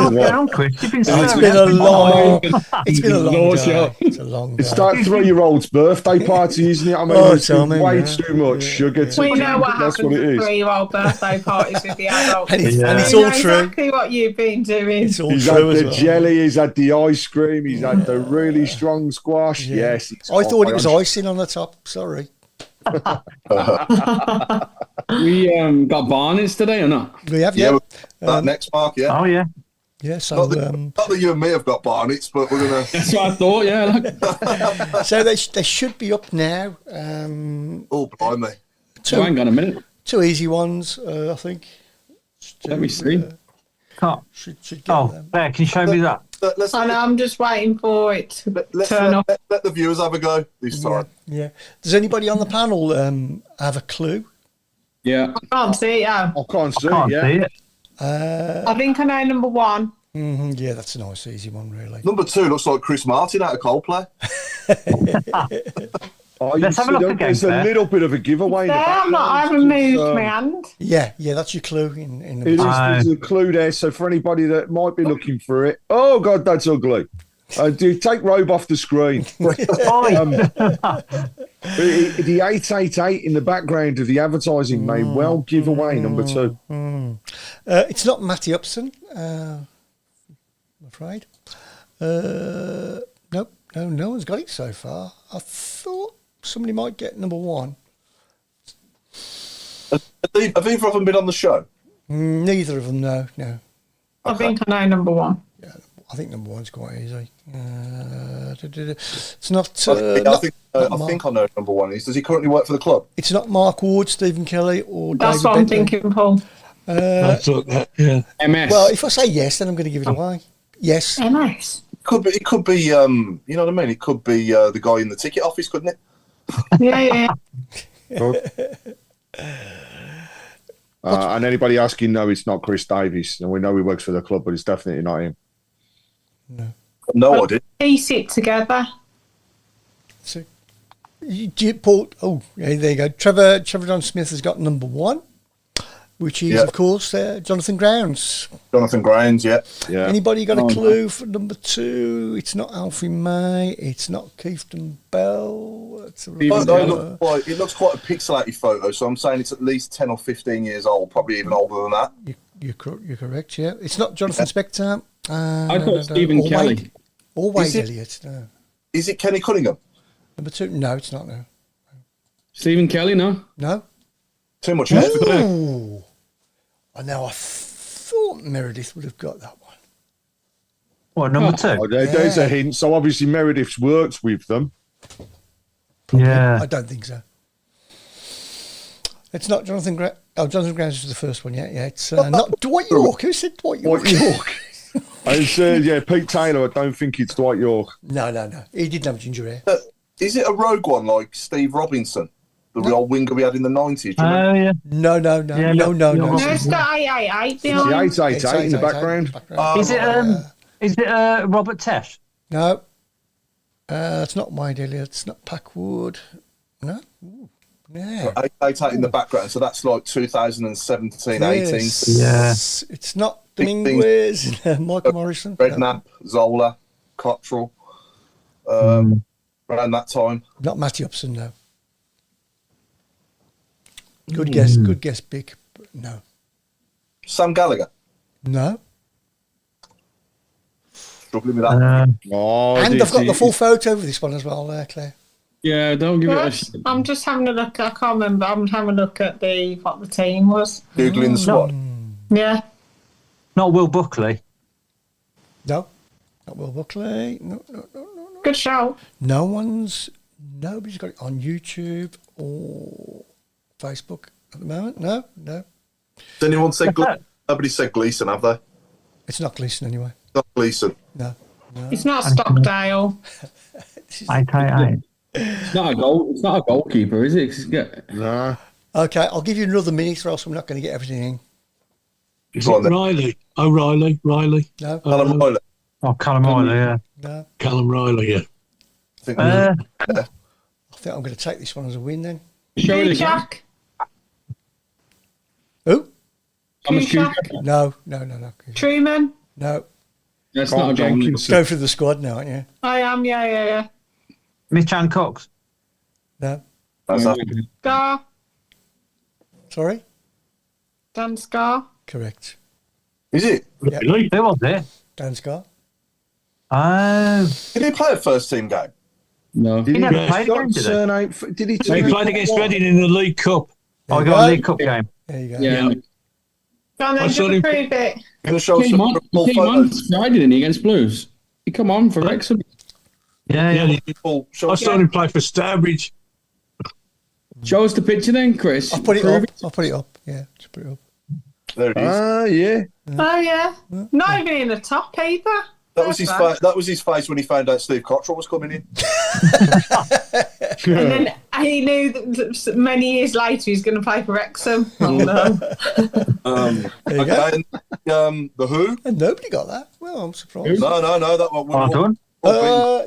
Speaker 4: what's going on, Chris? You've been
Speaker 6: It's been a long day. It's a long day.
Speaker 8: It's that 3-year-old's birthday party, isn't it? I mean, it's way too much sugar.
Speaker 2: We know what happens at 3-year-old birthday parties with the adults.
Speaker 6: And it's all true.
Speaker 2: Exactly what you've been doing.
Speaker 6: It's all
Speaker 8: He's
Speaker 6: true
Speaker 8: had
Speaker 6: as
Speaker 8: the
Speaker 6: well.
Speaker 8: jelly, he's had the ice cream, he's had the really strong squash.
Speaker 6: Yeah.
Speaker 8: Yes.
Speaker 6: I thought it was icing on the top. Sorry.
Speaker 5: We got Barnets today or not?
Speaker 6: We have,
Speaker 1: That next Mark, yeah.
Speaker 4: Oh, yeah.
Speaker 6: Yeah, so
Speaker 1: Not that you and me have got Barnets, but we're gonna.
Speaker 5: That's what I thought. Yeah.
Speaker 6: so they should be up now.
Speaker 1: Oh, blimey!
Speaker 5: Hang on a minute.
Speaker 6: 2 easy ones, I think.
Speaker 5: Let me see.
Speaker 6: Should get them.
Speaker 4: There. Can you show me that?
Speaker 2: I'm just waiting for it to turn up.
Speaker 1: Let the viewers have a go this time.
Speaker 6: Yeah. Does anybody on the panel have a clue?
Speaker 5: Yeah.
Speaker 2: I can't see it.
Speaker 8: I can't see
Speaker 4: it.
Speaker 2: I think I know number 1.
Speaker 6: Yeah, that's a nice, easy one, really.
Speaker 1: Number 2 looks like Chris Martin out of Coldplay.
Speaker 4: Let's have a look again.
Speaker 8: There's a little bit of a giveaway.
Speaker 2: I haven't moved my hand.
Speaker 6: Yeah, that's your clue. In the
Speaker 8: there's a clue there. So for anybody that might be looking for it, oh God, that's ugly. Do take Robe off the screen. The 888 in the background of the advertising may well give away number 2.
Speaker 6: It's not Matty Upson, I'm afraid. Nope, no one's got it so far. I thought somebody might get number 1.
Speaker 1: Have either of them been on the show?
Speaker 6: Neither of them, no.
Speaker 2: I think I know number 1.
Speaker 6: Yeah, I think number 1's quite easy. It's not.
Speaker 1: I think I know number 1 is. Does he currently work for the club?
Speaker 6: It's not Mark Ward, Stephen Kelly, or
Speaker 2: That's
Speaker 6: David
Speaker 2: what I'm
Speaker 6: Bentley.
Speaker 2: thinking, Paul.
Speaker 7: I thought that, yeah.
Speaker 5: MS.
Speaker 6: Well, if I say yes, then I'm going to give it away. Yes.
Speaker 2: MS.
Speaker 1: It could be. You know what I mean? It could be the guy in the ticket office, couldn't it?
Speaker 2: Yeah.
Speaker 8: And anybody asking, no, it's not Chris Davies, and we know he works for the club, but it's definitely not him.
Speaker 1: No, I did.
Speaker 2: Piece it together.
Speaker 6: So, Paul. Oh, yeah, there you go. Trevor John Smith has got number 1, which is of course Jonathan Grounds.
Speaker 1: Jonathan Grounds, yeah.
Speaker 6: Anybody got a clue for number 2? It's not Alfie May. It's not Keithton Bell.
Speaker 1: It looks quite a pixelated photo, so I'm saying it's at least 10 or 15 years old, probably even older than that.
Speaker 6: You're correct. Yeah, it's not Jonathan Spector.
Speaker 5: I thought Stephen Kelly.
Speaker 6: Or Wade Elliott. No.
Speaker 1: Is it Kenny Cunningham?
Speaker 6: Number 2? No, it's not. No.
Speaker 5: Stephen Kelly, no.
Speaker 6: No.
Speaker 1: Too much.
Speaker 6: Ooh. I know. I thought Meredith would have got that one.
Speaker 4: What, number 2?
Speaker 8: Oh, there's a hint. So obviously Meredith's worked with them.
Speaker 6: Probably.
Speaker 4: Yeah.
Speaker 6: I don't think so. It's not Jonathan Grounds. Oh, Jonathan Grounds was the first one. Yeah. It's not Dwight York. Who said Dwight York?
Speaker 8: Dwight York. I said, Pete Taylor. I don't think it's Dwight York.
Speaker 6: No. He didn't have ginger hair.
Speaker 1: Is it a rogue one like Steve Robinson, the old winger we had in the 90s?
Speaker 4: Oh, yeah.
Speaker 6: No.
Speaker 4: Yeah,
Speaker 2: No, it's got 888 behind.
Speaker 8: It's the 888 in the background.
Speaker 4: Is it Robert Tesh?
Speaker 6: No. It's not Wade Elliott. It's not Packwood. No. Ooh. Yeah.
Speaker 1: 888 in the background, so that's like 2017, 18.
Speaker 4: Yeah.
Speaker 6: It's not Dominguez. Michael Morrison.
Speaker 1: Redknapp, Zola, Cottrell. Around that time.
Speaker 6: Not Matty Upson, no. Good guess, Big. But no.
Speaker 1: Sam Gallagher.
Speaker 6: No.
Speaker 1: Struggling with that.
Speaker 6: And I've got the full photo of this one as well, Claire.
Speaker 5: Yeah, don't give it a shit.
Speaker 2: I'm just having a look. I can't remember. I'm having a look at what the team was.
Speaker 1: Googling the squad.
Speaker 2: Yeah.
Speaker 4: Not Will Buckley.
Speaker 6: No. Not Will Buckley. No.
Speaker 2: Good shout.
Speaker 6: Nobody's got it on YouTube or Facebook at the moment. No.
Speaker 1: Has anyone said nobody said Gleeson, have they?
Speaker 6: It's not Gleeson anyway.
Speaker 1: It's not Gleeson.
Speaker 6: No.
Speaker 2: It's not Stockdale.
Speaker 4: 888.
Speaker 5: It's not a goalkeeper, is it?
Speaker 8: No.
Speaker 6: Okay, I'll give you another minute or else we're not going to get everything in.
Speaker 7: Is it Riley? Oh, Riley.
Speaker 6: No.
Speaker 1: Callum Riley.
Speaker 4: Oh, Callum Riley, yeah.
Speaker 6: No.
Speaker 7: Callum Riley, yeah.
Speaker 6: I think I'm going to take this one as a win then.
Speaker 2: Jack.
Speaker 6: Who?
Speaker 2: Cusack.
Speaker 6: No.
Speaker 2: Truman.
Speaker 6: No.
Speaker 5: That's not a goalkeeper.
Speaker 6: Go through the squad now, aren't you?
Speaker 2: I am, yeah.
Speaker 4: Mitch Cox.
Speaker 6: No.
Speaker 2: Scar.
Speaker 6: Sorry?
Speaker 2: Dan Scar.
Speaker 6: Correct.
Speaker 1: Is it?
Speaker 6: Yep.
Speaker 7: Really?
Speaker 4: Who was it?
Speaker 6: Dan Scar.
Speaker 4: Oh.
Speaker 1: Did he play a first team game?
Speaker 5: No.
Speaker 4: He never played again, did he?
Speaker 7: They played against Reading in the League Cup.
Speaker 4: Oh, he got a League Cup game.
Speaker 6: There you go.
Speaker 5: Yeah.
Speaker 2: Go on then, just prove it.
Speaker 1: Going to show
Speaker 5: He
Speaker 1: some
Speaker 5: came
Speaker 1: more
Speaker 5: on
Speaker 1: photos.
Speaker 5: Friday, didn't he, against Blues? He come on for Wrexham.
Speaker 4: Yeah.
Speaker 1: Paul, show
Speaker 7: I
Speaker 1: us
Speaker 7: saw him play for Stourbridge.
Speaker 5: Show us the picture then, Chris.
Speaker 6: I'll put it
Speaker 5: Prove
Speaker 6: up. I'll put it up. Yeah, just put it up.
Speaker 1: There it is.
Speaker 8: Yeah.
Speaker 2: Oh, yeah. Not even in the top either.
Speaker 1: That was his face. That was his face when he found out Steve Cottrell was coming in.
Speaker 2: And then he knew that many years later he's going to play for Wrexham. Oh, no.
Speaker 6: There you go.
Speaker 1: And, the Who?
Speaker 6: And nobody got that. Well, I'm surprised.
Speaker 1: No. That one.
Speaker 4: Well done.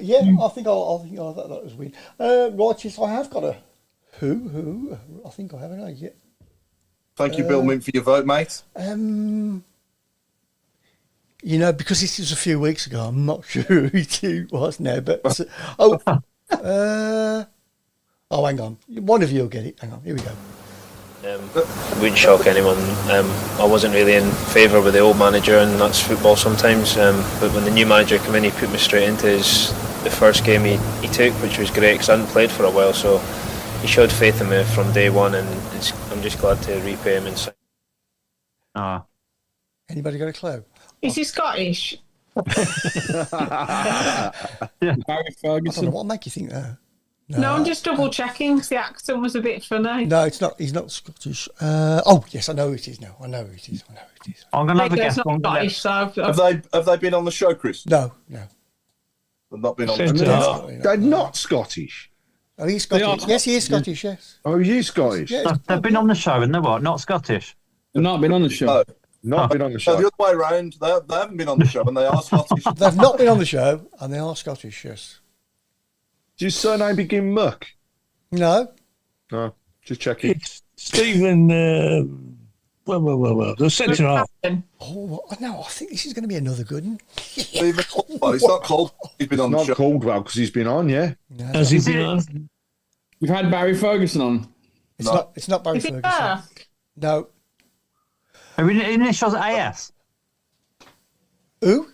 Speaker 6: Yeah, I think that was weird. Right, yes, I have got a who. I think I haven't. Yeah.
Speaker 1: Thank you, Bill Mint, for your vote, mate.
Speaker 6: Because this was a few weeks ago, I'm not sure who it was now. But hang on. One of you will get it. Hang on. Here we go.
Speaker 9: Wouldn't shock anyone. I wasn't really in favour with the old manager, and that's football sometimes. But when the new manager came in, he put me straight into the first game he took, which was great because I hadn't played for a while. So he showed faith in me from day one, and I'm just glad to repay him.
Speaker 6: Anybody got a clue?
Speaker 2: Is he Scottish?
Speaker 5: Barry
Speaker 6: I don't know
Speaker 5: Ferguson.
Speaker 6: what make you think that.
Speaker 2: No, I'm just double checking because the accent was a bit funny.
Speaker 6: No, it's not. He's not Scottish. Yes, I know who it is now. I know who it is.
Speaker 4: I'm going to have a guess.
Speaker 2: It's not Scottish, so
Speaker 1: Have they been on the show, Chris?
Speaker 6: No.
Speaker 1: They've not been on
Speaker 7: Says
Speaker 1: the
Speaker 7: no.
Speaker 1: show.
Speaker 8: They're not Scottish.
Speaker 6: Oh, he's Scottish. Yes, he is Scottish. Yes.
Speaker 8: Oh, you Scottish?
Speaker 6: Yeah.
Speaker 4: They've been on the show, and they're what? Not Scottish.
Speaker 5: They've not been on the show.
Speaker 1: No.
Speaker 8: Not been on the show.
Speaker 1: No, the other way around. They haven't been on the show, and they are Scottish.
Speaker 6: They've not been on the show, and they are Scottish. Yes.
Speaker 8: Does your surname begin Muck?
Speaker 6: No.
Speaker 8: No, just checking.
Speaker 7: It's Stephen. Well, the centre half.
Speaker 6: Oh no, I think this is going to be another good one.
Speaker 1: Stephen Caldwell, it's not called. He's been on the
Speaker 8: Not
Speaker 1: show.
Speaker 8: Caldwell because he's been on, yeah.
Speaker 6: No,
Speaker 7: Has he been on?
Speaker 5: You've had Barry Ferguson on.
Speaker 6: it's not Barry
Speaker 2: Is it
Speaker 6: Ferguson.
Speaker 2: Burke?
Speaker 6: No.
Speaker 4: Are we initials AS?
Speaker 6: Who?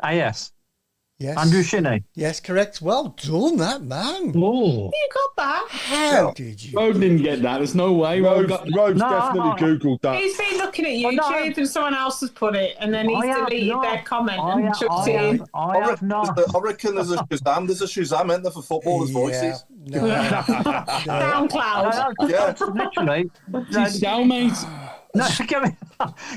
Speaker 4: AS.
Speaker 6: Yes.
Speaker 4: Andrew Shinney.
Speaker 6: Yes, correct. Well done, that man.
Speaker 7: Oh,
Speaker 2: You got that?
Speaker 6: How did you?
Speaker 5: Road didn't get that. There's no way. Road got
Speaker 8: Rove's
Speaker 4: No,
Speaker 8: definitely Googled that.
Speaker 2: He's been looking at
Speaker 4: Oh, no.
Speaker 2: YouTube and someone else has put it, and then he's deleted their comment and chucked it in.
Speaker 4: I have not.
Speaker 1: I reckon there's a Shazam. There's a Shazam, isn't there, for footballers' voices?
Speaker 6: No.
Speaker 2: SoundCloud.
Speaker 1: Yeah.
Speaker 4: Literally.
Speaker 5: his cellmate.
Speaker 4: No,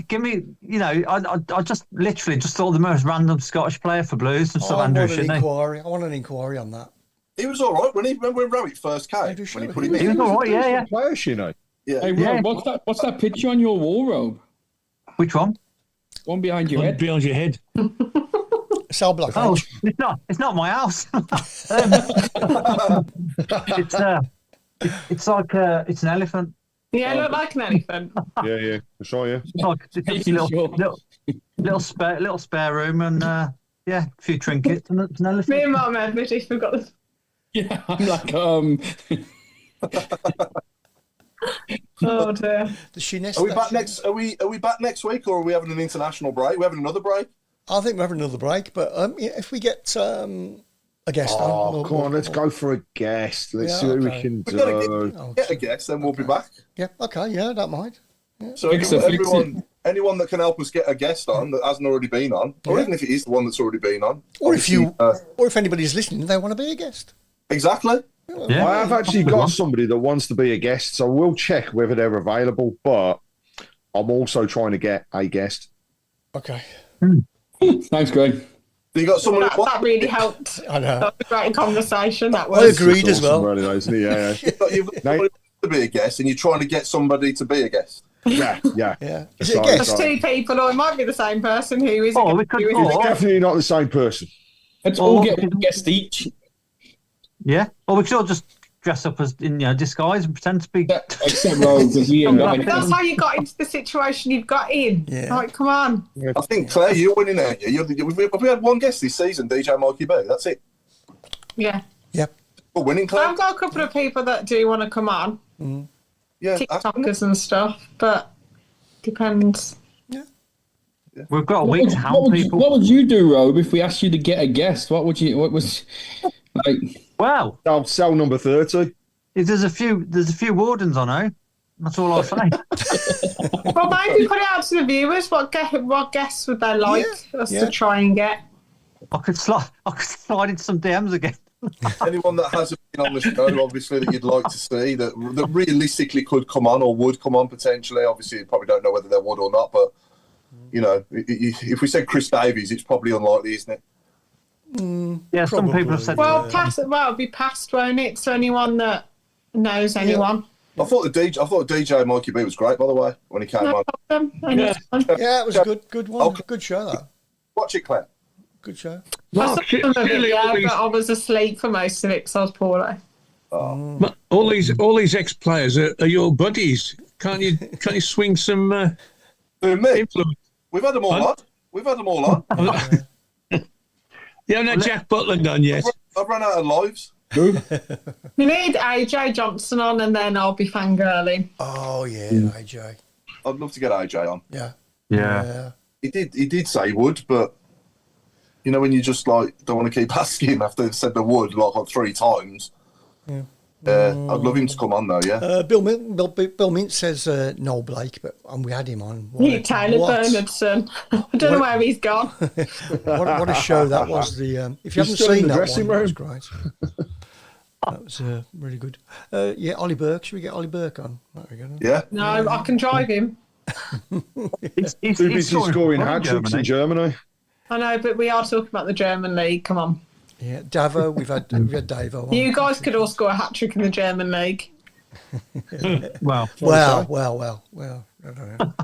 Speaker 4: give me. You know, I just literally just thought the most random Scottish player for Blues and stuff. Andrew Shinney.
Speaker 6: I want an inquiry on that.
Speaker 1: He was all right when Rowett first came.
Speaker 6: Andrew
Speaker 1: When he
Speaker 6: Shinney.
Speaker 1: put him
Speaker 4: He was
Speaker 1: in.
Speaker 4: all right. Yeah.
Speaker 8: Player, you know.
Speaker 1: Yeah.
Speaker 5: Hey, Rob, what's that picture on your wall, Rob?
Speaker 4: Which one?
Speaker 5: One behind your head.
Speaker 7: behind your head.
Speaker 6: Cell block.
Speaker 4: Oh, it's not my house. It's like it's an elephant.
Speaker 2: Yeah, look like an elephant.
Speaker 8: Yeah. I saw you.
Speaker 4: It's like it's a little spare room and a few trinkets and it's an elephant.
Speaker 2: Me and Mum admitted forgot this.
Speaker 5: Yeah, I'm like
Speaker 2: Oh dear.
Speaker 6: The Shinest.
Speaker 1: Are we back next? Are we back next week, or are we having an international break? We're having another break.
Speaker 6: I think we're having another break, but if we get a guest
Speaker 8: Oh,
Speaker 6: on,
Speaker 8: come on, let's go for a guest. Let's see what we can
Speaker 1: We've got to
Speaker 8: do.
Speaker 1: get a guest, then we'll be back.
Speaker 6: Yeah, okay, yeah, don't mind.
Speaker 1: So
Speaker 5: Fix it.
Speaker 1: anyone that can help us get a guest on that hasn't already been on, or even if it is the one that's already been on,
Speaker 6: Or if
Speaker 1: obviously,
Speaker 6: or if anybody's listening, they want to be a guest.
Speaker 1: exactly.
Speaker 4: Yeah.
Speaker 8: I have actually got somebody that wants to be a guest, so we'll check whether they're available. But I'm also trying to get a guest.
Speaker 6: Okay.
Speaker 5: Thanks, Greg.
Speaker 1: You got someone
Speaker 2: That really helped.
Speaker 6: I know.
Speaker 2: That was a great conversation. That
Speaker 6: I
Speaker 2: was.
Speaker 6: agreed as well.
Speaker 8: Really, isn't it? Yeah.
Speaker 1: you've got somebody to be a guest, and you're trying to get somebody to be a guest.
Speaker 8: Yeah.
Speaker 6: Yeah. Is it a
Speaker 8: Sorry,
Speaker 6: guest?
Speaker 2: There's two people, or it might be the same person who is.
Speaker 4: Oh, we could-
Speaker 2: who is
Speaker 4: oh.
Speaker 2: a guest.
Speaker 8: Definitely not the same person.
Speaker 5: Let's all get one guest each.
Speaker 4: Yeah. Or we could all just dress up as in disguise and pretend to be.
Speaker 5: Except Rogue, because he ain't got anything.
Speaker 2: That's how you got into the situation you've got in.
Speaker 6: Yeah.
Speaker 2: Like, come on.
Speaker 1: I think Claire, you're winning, aren't you? We had one guest this season, DJ Mikey B. That's it.
Speaker 2: Yeah.
Speaker 6: Yep.
Speaker 1: We're winning, Claire.
Speaker 2: I've got a couple of people that do want to come on,
Speaker 1: Yeah.
Speaker 2: TikTokers and stuff, but depends.
Speaker 4: We've got a week to hound people.
Speaker 5: What would you do, Robe, if we asked you to get a guest? What was like?
Speaker 4: Well,
Speaker 8: I'll sell number 30.
Speaker 4: there's a few wardens on know. That's all I'll say.
Speaker 2: Well, maybe put it out to the viewers. What guests would they like us to try and get?
Speaker 4: I could slide into some DMs again.
Speaker 1: Anyone that hasn't been on the show, obviously, that you'd like to see, that realistically could come on or would come on potentially. Obviously, you probably don't know whether they would or not, but, you know, if we said Chris Davies, it's probably unlikely, isn't it?
Speaker 4: Yeah, some
Speaker 6: Probably,
Speaker 4: people have said.
Speaker 2: Well, it'll be passed, won't it? To anyone that knows anyone.
Speaker 1: I thought DJ Mikey B was great, by the way, when he came
Speaker 2: No
Speaker 1: on.
Speaker 2: problem. Anytime.
Speaker 6: Yeah, it was a good one.
Speaker 1: Okay.
Speaker 6: Good show, that.
Speaker 1: Watch it, Claire.
Speaker 6: Good show.
Speaker 2: I saw some of it,
Speaker 7: surely all
Speaker 2: but
Speaker 7: these,
Speaker 2: I was asleep for most of it because I was poorly.
Speaker 7: all these ex-players are your buddies. Can't you swing some
Speaker 1: Who, me?
Speaker 7: influence?
Speaker 1: We've had them all on. We've had them all on.
Speaker 7: You haven't had Jack Butland on yet.
Speaker 1: I've run out of lives.
Speaker 2: We need AJ Johnson on, and then I'll be fangirling.
Speaker 6: Oh yeah, AJ.
Speaker 1: I'd love to get AJ on.
Speaker 6: Yeah.
Speaker 4: Yeah.
Speaker 1: He did say he would, but you know when you just like don't want to keep asking after they've said they would like 3 times. I'd love him to come on though. Yeah.
Speaker 6: Bill Mint says Noel Blake, but we had him on.
Speaker 2: Taylor Bernardson. I don't know where he's gone.
Speaker 6: What a show that was! If you haven't
Speaker 8: still in
Speaker 6: seen
Speaker 8: the
Speaker 6: that
Speaker 8: dressing
Speaker 6: one, that was
Speaker 8: room.
Speaker 6: great. That was really good. Yeah, Ollie Burke. Should we get Ollie Burke on? There we go.
Speaker 1: Yeah.
Speaker 2: No, I can drive him.
Speaker 4: He's
Speaker 8: Too busy scoring
Speaker 4: well
Speaker 8: hat tricks in Germany.
Speaker 2: I know, but we are talking about the German league. Come on.
Speaker 6: Yeah, Davo. We've had Davo on.
Speaker 2: You guys could all score a hat trick in the German league.
Speaker 4: Well,
Speaker 6: Well. I don't know.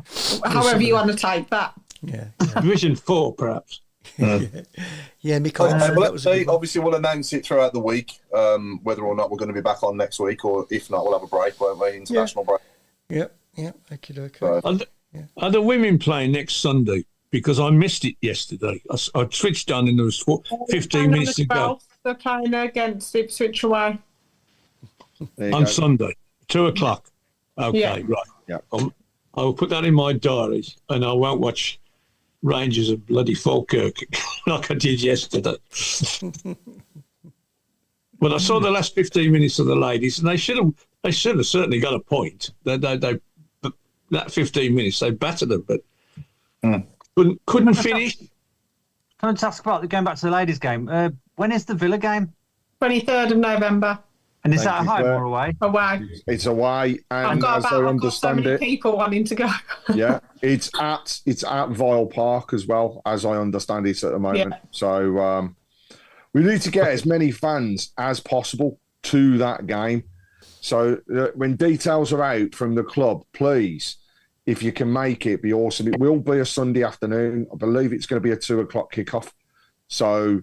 Speaker 2: However you want to take that.
Speaker 6: Yeah.
Speaker 7: Division 4, perhaps.
Speaker 6: Yeah, Michael.
Speaker 1: Okay, well,
Speaker 6: that
Speaker 1: let's
Speaker 6: was a
Speaker 1: see.
Speaker 6: good one.
Speaker 1: Obviously, we'll announce it throughout the week, whether or not we're going to be back on next week, or if not, we'll have a break, won't we? International break.
Speaker 6: Yeah. Okay.
Speaker 1: So,
Speaker 7: Are the women playing next Sunday? Because I missed it yesterday. I switched on and there was 15 minutes to go.
Speaker 2: They're playing against Ipswich away.
Speaker 7: On Sunday, 2:00. Okay,
Speaker 2: Yeah.
Speaker 7: right.
Speaker 8: Yeah.
Speaker 7: I will put that in my diary, and I won't watch Rangers of bloody Falkirk like I did yesterday. But I saw the last 15 minutes of the ladies, and they should have certainly got a point. They that 15 minutes they battered them, but couldn't finish.
Speaker 4: Can I just ask about going back to the ladies' game? When is the Villa game?
Speaker 2: 23rd of November.
Speaker 4: And is
Speaker 8: Thank
Speaker 4: that at
Speaker 8: you,
Speaker 4: home
Speaker 8: Claire.
Speaker 4: or away?
Speaker 2: Away.
Speaker 8: It's away,
Speaker 2: I've
Speaker 8: and
Speaker 2: got
Speaker 8: as I
Speaker 2: I've got so
Speaker 8: understand
Speaker 2: many
Speaker 8: it,
Speaker 2: people wanting to go.
Speaker 8: yeah, it's at Vile Park as well, as I understand it at the moment.
Speaker 2: Yeah.
Speaker 8: So we need to get as many fans as possible to that game. So when details are out from the club, please, if you can make it, be awesome. It will be a Sunday afternoon. I believe it's going to be a 2:00 kickoff. So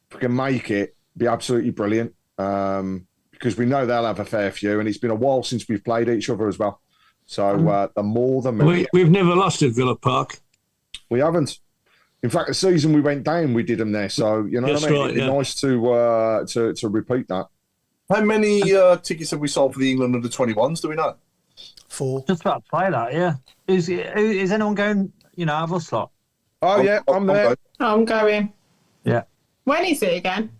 Speaker 8: if we can make it, be absolutely brilliant. Because we know they'll have a fair few, and it's been a while since we've played each other as well. So the more the merrier.
Speaker 7: We've never lost at Villa Park.
Speaker 8: We haven't. In fact, the season we went down, we did them there. So you know
Speaker 7: That's
Speaker 8: what I mean.
Speaker 7: right,
Speaker 8: It'd be
Speaker 7: yeah.
Speaker 8: nice to repeat that.
Speaker 1: how many tickets have we sold for the England under 21s? Do we know?
Speaker 6: 4.
Speaker 4: Just about to play that, yeah. Is anyone going, have a slot?
Speaker 8: Oh yeah, I'm there.
Speaker 2: I'm going.
Speaker 4: Yeah.
Speaker 2: When is it again?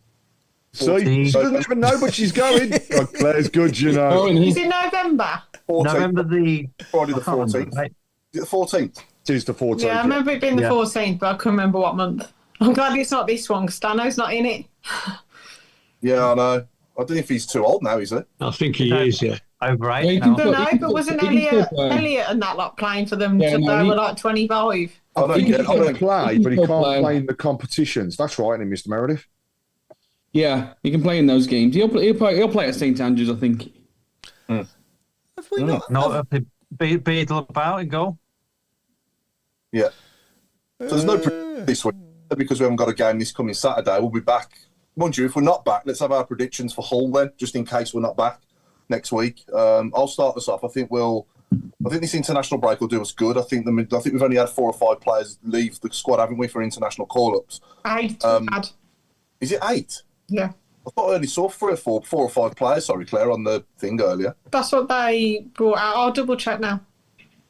Speaker 8: See, she doesn't even know, but she's going. Oh, Claire's good, you know.
Speaker 2: Is it November?
Speaker 1: 14th,
Speaker 4: November the...
Speaker 1: Friday the
Speaker 4: I can't remember,
Speaker 1: 14th.
Speaker 4: mate.
Speaker 1: Is it the 14th?
Speaker 8: It is the 14th.
Speaker 2: Yeah, I remember it being the
Speaker 4: Yeah.
Speaker 2: 14th, but I couldn't remember what month. I'm glad it's not this one, because Stano's not in it.
Speaker 1: Yeah, I know. I don't know if he's too old now, is he?
Speaker 7: I think he is, yeah.
Speaker 4: Over 8
Speaker 5: Yeah, you
Speaker 4: now.
Speaker 5: can
Speaker 2: I don't know, but wasn't Elliot and that lot playing for them
Speaker 5: Yeah,
Speaker 2: till
Speaker 5: no,
Speaker 2: they
Speaker 5: he-
Speaker 2: were like 25?
Speaker 8: I
Speaker 1: don't
Speaker 8: think
Speaker 1: get
Speaker 8: he
Speaker 1: it.
Speaker 8: can play, but he
Speaker 5: He'll
Speaker 8: can't
Speaker 5: play.
Speaker 8: play in the competitions. That's right, isn't it, Mr. Meredith?
Speaker 5: Yeah, he can play in those games. He'll play at St Andrews, I think.
Speaker 6: Have we not?
Speaker 4: Not Beadle about in goal.
Speaker 1: Yeah. So there's no prediction this week because we haven't got a game this coming Saturday. We'll be back. Mind you, if we're not back, let's have our predictions for Hull then, just in case we're not back next week. I'll start us off. I think this international break will do us good. I think we've only had 4 or 5 players leave the squad, haven't we, for international call-ups?
Speaker 2: 8.
Speaker 1: Is it 8?
Speaker 2: Yeah.
Speaker 1: I thought I only saw 4 or 5 players. Sorry, Claire, on the thing earlier.
Speaker 2: That's what they brought out. I'll double check now.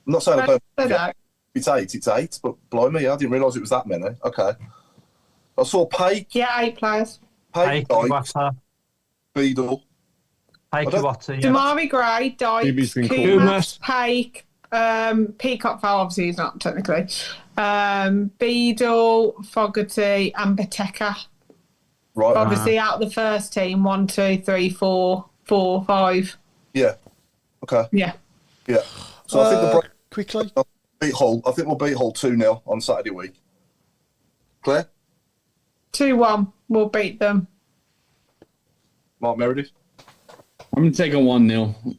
Speaker 1: I'm not saying I don't.
Speaker 2: They don't.
Speaker 1: It's 8, but blimey, I didn't realise it was that many. Okay. I saw Pake,
Speaker 2: Yeah, 8 players.
Speaker 1: Dykes,
Speaker 4: Wata.
Speaker 1: Beadle.
Speaker 4: Wata, yeah.
Speaker 2: Damari Gray,
Speaker 8: Phoebe's
Speaker 2: Dykes,
Speaker 8: been
Speaker 2: Kumas, Pake, Peacock Fowl, obviously he's not technically. Beadle, Fogarty, and Bateka.
Speaker 1: Right.
Speaker 2: Obviously out of the first team, 1, 2, 3, 4, 5.
Speaker 1: Yeah. Okay.
Speaker 2: Yeah.
Speaker 1: Yeah. So I think the break
Speaker 6: Quickly.
Speaker 1: beat Hull. I think we'll beat Hull 2-0 on Saturday week. Claire?
Speaker 2: 2-1, we'll beat them.
Speaker 1: Mark Meredith?
Speaker 5: I'm going to take a 1-0.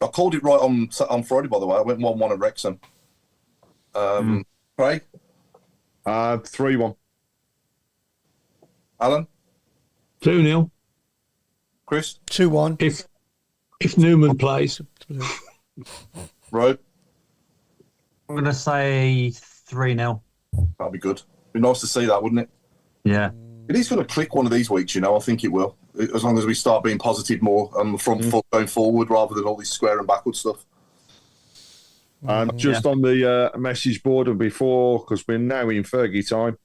Speaker 1: I called it right on Friday, by the way. I went 1-1 at Wrexham. Craig?
Speaker 8: 3-1.
Speaker 1: Alan?
Speaker 7: 2-0.
Speaker 1: Chris?
Speaker 6: 2-1.
Speaker 7: If Newman plays.
Speaker 1: Road?
Speaker 4: I'm going to say 3-0.
Speaker 1: That'd be good. Be nice to see that, wouldn't it?
Speaker 4: Yeah.
Speaker 1: It is going to click one of these weeks, I think it will. As long as we start being positive more on the front foot going forward rather than all this square and backward stuff.
Speaker 8: Just on the message board and before, because we're now in Fergie time,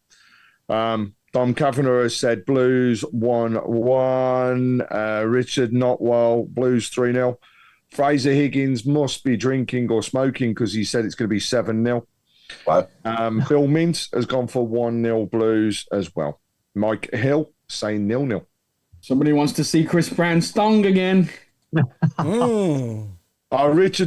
Speaker 8: Dom Kavanagh has said Blues 1-1, Richard Notwell, Blues 3-0. Fraser Higgins must be drinking or smoking because he said it's going to be 7-0.
Speaker 1: Wow.
Speaker 8: Bill Mint has gone for 1-0 Blues as well. Mike Hill saying 0-0.
Speaker 5: Somebody wants to see Chris Brown stung again.
Speaker 8: Richard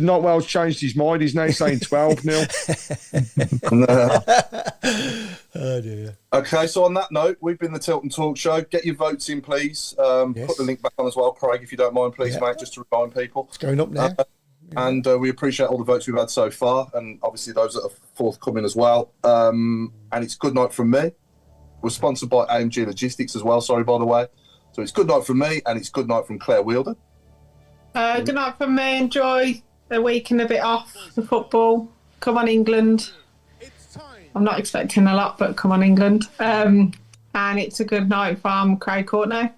Speaker 8: Notwell's changed his mind. He's now saying 12-0.
Speaker 6: Oh dear.
Speaker 1: Okay, so on that note, we've been the Tilton Talk Show. Get your votes in, please.
Speaker 6: Yes.
Speaker 1: Put the link back on as well, Craig, if you don't mind, please,
Speaker 6: Yeah.
Speaker 1: mate, just to remind people.
Speaker 6: It's going up now.
Speaker 1: and we appreciate all the votes we've had so far, and obviously those that are forthcoming as well. And it's good night from me. We're sponsored by AMG Logistics as well, sorry, by the way. So it's good night from me, and it's good night from Claire Wielden.
Speaker 2: Good night from me. Enjoy the week and a bit off the football. Come on, England. I'm not expecting a lot, but come on, England. And it's a good night from Craig Courtney.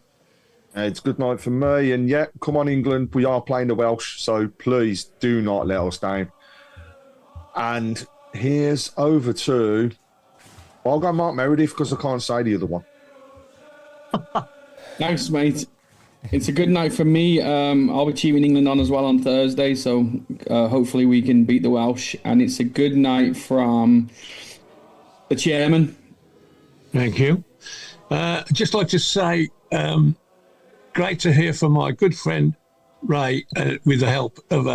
Speaker 8: It's good night from me. And yeah, come on, England. We are playing the Welsh, so please do not let us down. And here's over to... I'll go Mark Meredith because I can't say the other one.
Speaker 5: Thanks, mate. It's a good night from me. I'll be cheering England on as well on Thursday, so hopefully we can beat the Welsh. And it's a good night from the chairman.
Speaker 7: Thank you. I'd just like to say, great to hear from my good friend Ray with the help of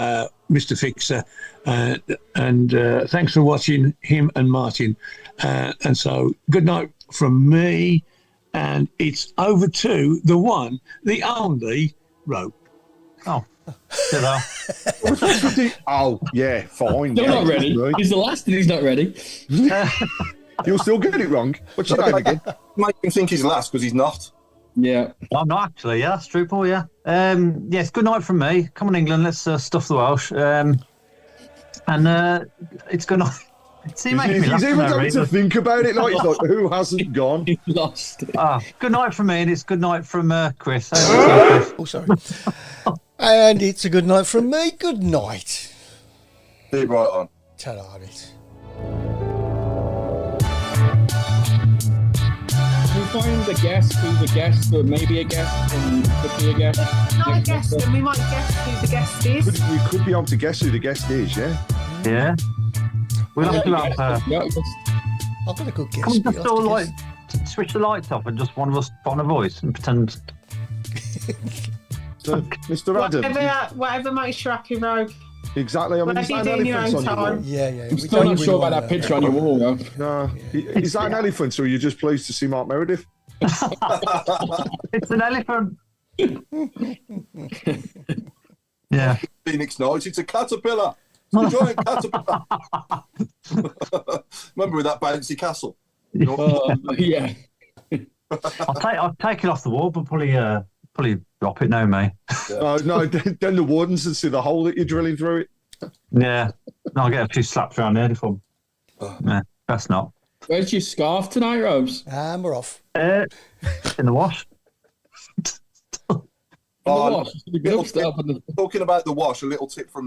Speaker 7: Mr. Fixer. And thanks for watching him and Martin. And so good night from me. And it's over to the one, the only Rope.
Speaker 4: Oh, hello.
Speaker 8: Oh, yeah, fine.
Speaker 5: Still
Speaker 8: yeah,
Speaker 5: not ready. He's the last and he's not ready.
Speaker 8: You'll still get it wrong. What's your name again?
Speaker 1: Make him think he's last because he's not.
Speaker 5: Yeah.
Speaker 4: I'm not actually, yeah, that's true, Paul, yeah. Yes, good night from me. Come on, England, let's stuff the Welsh. And it's good night. See,
Speaker 8: He's even having to think about it like he's like, who hasn't gone?
Speaker 5: He lost it.
Speaker 4: Good night from me, and it's good night from Chris.
Speaker 6: Oh, sorry. And it's a good night from me. Good night.
Speaker 1: Be right on.
Speaker 6: Ta-da, it.
Speaker 5: We'll find the guest who's a guest, or maybe a guest, and could be a guest.
Speaker 2: Not a guest, and we might guess who the guest is.
Speaker 8: We could be able to guess who the guest is, yeah?
Speaker 4: Yeah. We'll have to have.
Speaker 6: I've got a good guess.
Speaker 4: Can we just all like switch the lights off and just one of us put on a voice and pretend?
Speaker 8: So, Mr. Adams.
Speaker 2: Whatever makes you happy, Rogue.
Speaker 8: Exactly. I mean, is that an elephant on your wall?
Speaker 6: Yeah.
Speaker 5: I'm still not sure about that picture on your wall, though.
Speaker 8: No. Is that an elephant, or are you just pleased to see Mark Meredith?
Speaker 4: It's an elephant. Yeah.
Speaker 1: Phoenix Knights, it's a caterpillar. It's a giant caterpillar. Remember with that bouncy castle?
Speaker 5: Yeah.
Speaker 4: I'll take it off the wall, but probably drop it now, mate.
Speaker 8: Yeah. No, then the wardens and see the hole that you're drilling through it.
Speaker 4: Yeah. No, I'll get a few slaps around there if I'm... Yeah, best not.
Speaker 5: Where's your scarf tonight, Robes?
Speaker 6: We're off.
Speaker 4: In the wash.
Speaker 1: Talking about the wash, a little tip from